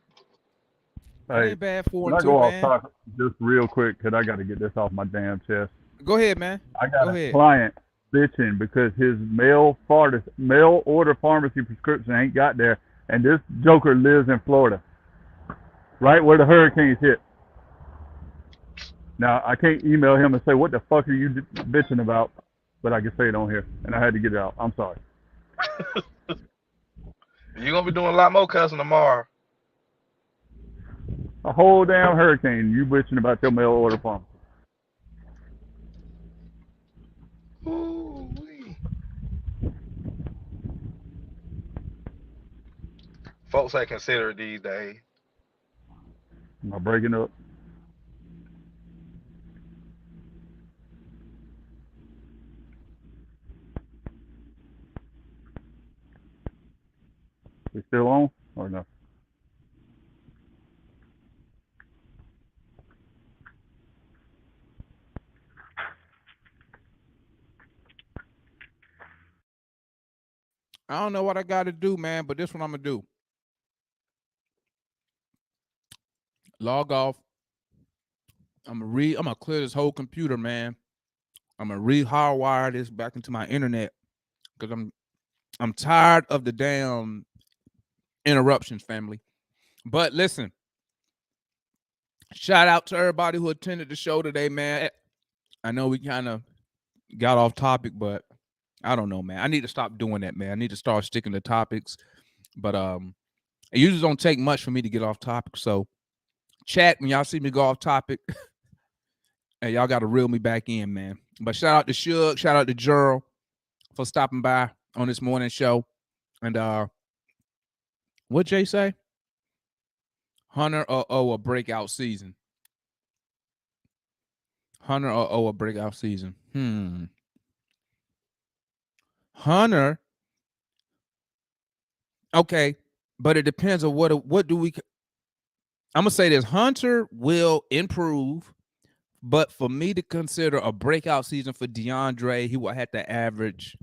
That Hey, ain't bad. Four when and I two, go off man. topic, just real quick, because I got to get this off my damn chest. Go ahead, man. I got Go a ahead. client bitching because his mail order pharmacy prescription ain't got there, and this joker lives in Florida, right where the hurricanes hit. Now I can't email him and say what the fuck are you bitching about, but I can say it on here, and I had to get it out. I'm sorry. You're gonna be doing a lot more cussing tomorrow. A whole damn hurricane, you bitching about your mail order pharmacy. Ooh-wee. Folks ain't considerate these days. Am I breaking up? We still on or no? I don't know what I got to do, man, but this one I'm gonna do. Log off. I'm gonna clear this whole computer, man. I'm gonna re-hardwire this back into my internet because I'm tired of the damn interruptions, family. But listen, shout out to everybody who attended the show today, man. I know we kind of got off topic, but I don't know, man. I need to stop doing that, man. I need to start sticking to topics. But it usually don't take much for me to get off topic. So chat when y'all see me go off topic. Hey, y'all got to reel me back in, man. But shout out to Shug, shout out to Gerald for stopping by on this morning show. And what Jay say? Hunter or a breakout season? Hunter or a breakout season? Hunter. Okay, but it depends on what do we. I'm gonna say this: Hunter will improve, but for me to consider a breakout season for DeAndre, he will have to average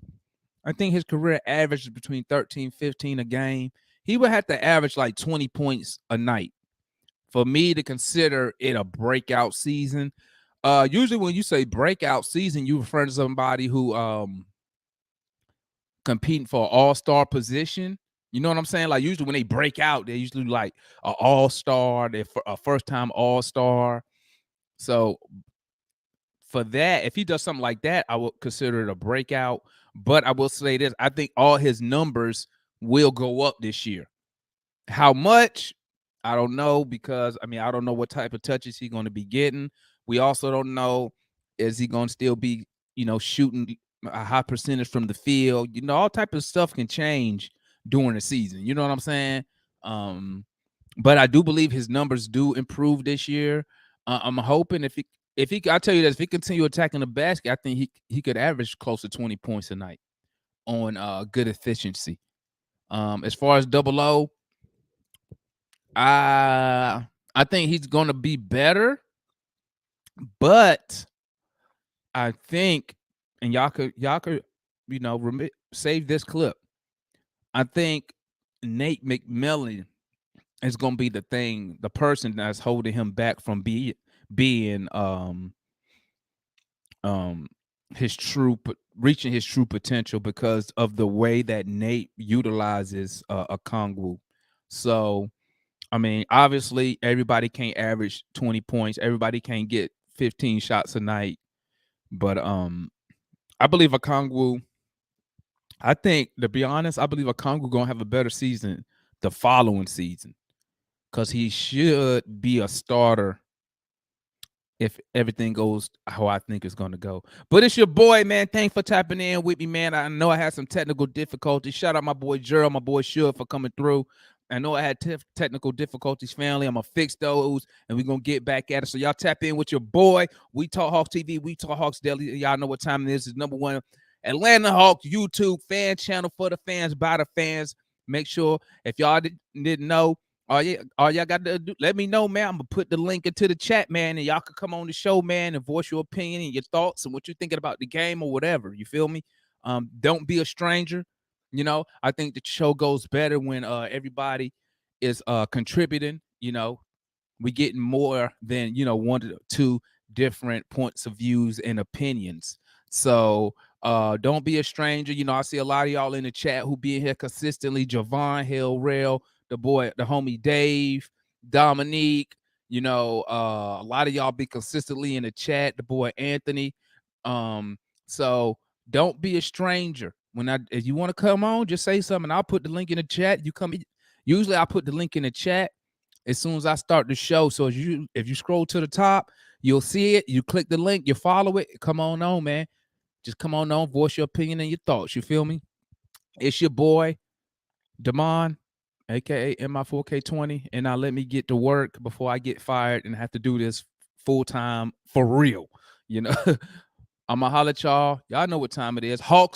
I think his career average is between 13, 15 a game. He would have to average like 20 points a night for me to consider it a breakout season. Usually when you say breakout season, you refer to somebody who competing for an all-star position. You know what I'm saying? Like usually when they break out, they're usually like an all-star, they're a first-time all-star. So for that, if he does something like that, I would consider it a breakout. But I will say this: I think all his numbers will go up this year. How much? I don't know, because I mean I don't know what type of touches he's going to be getting. We also don't know, is he going to still be, shooting a high percentage from the field. All type of stuff can change during the season. You know what I'm saying? But I do believe his numbers do improve this year. I'm hoping if he, I tell you this, if he continue attacking the basket, I think he could average close to 20 points a night on good efficiency. As far as double O, I think he's gonna be better, but I think, and y'all could, save this clip. I think Nate McMillan is gonna be the person that's holding him back from being his reaching his true potential, because of the way that Nate utilizes a Kongwu. So I mean, obviously, everybody can't average 20 points. Everybody can't get 15 shots a night. But I believe Okongwu. I think, to be honest, I believe Okongwu gonna have a better season the following season, because he should be a starter if everything goes how I think it's going to go. But it's your boy, man. Thanks for tapping in with me, man. I know I had some technical difficulties. Shout out my boy Gerald, my boy Shug for coming through. I know I had technical difficulties, family. I'm going to fix those, and we're going to get back at it. So y'all tap in with your boy. We Talk Hawks TV. We Talk Hawks Daily. Y'all know what time it is. It's number one Atlanta Hawks YouTube fan channel for the fans, by the fans. Make sure, if y'all didn't know, all y'all got to do, let me know, man. I'm gonna put the link into the chat, man, and y'all can come on the show, man, and voice your opinion and your thoughts and what you're thinking about the game or whatever. You feel me? Don't be a stranger. I think the show goes better when everybody is contributing. We getting more than one to two different points of views and opinions. So don't be a stranger. I see a lot of y'all in the chat who be in here consistently. Javon, Hill, Rail, the boy, the homie Dave, Dominique. A lot of y'all be consistently in the chat. The boy Anthony. So don't be a stranger. If you want to come on, just say something. I'll put the link in the chat. You come. Usually I put the link in the chat as soon as I start the show. So if you scroll to the top, you'll see it. You click the link, you follow it. Come on, man. Just come on, voice your opinion and your thoughts. You feel me? It's your boy, Damon, aka MI4K20. And now let me get to work before I get fired and have to do this full time for real. I'ma holler at y'all. Y'all know what time it is. Hawks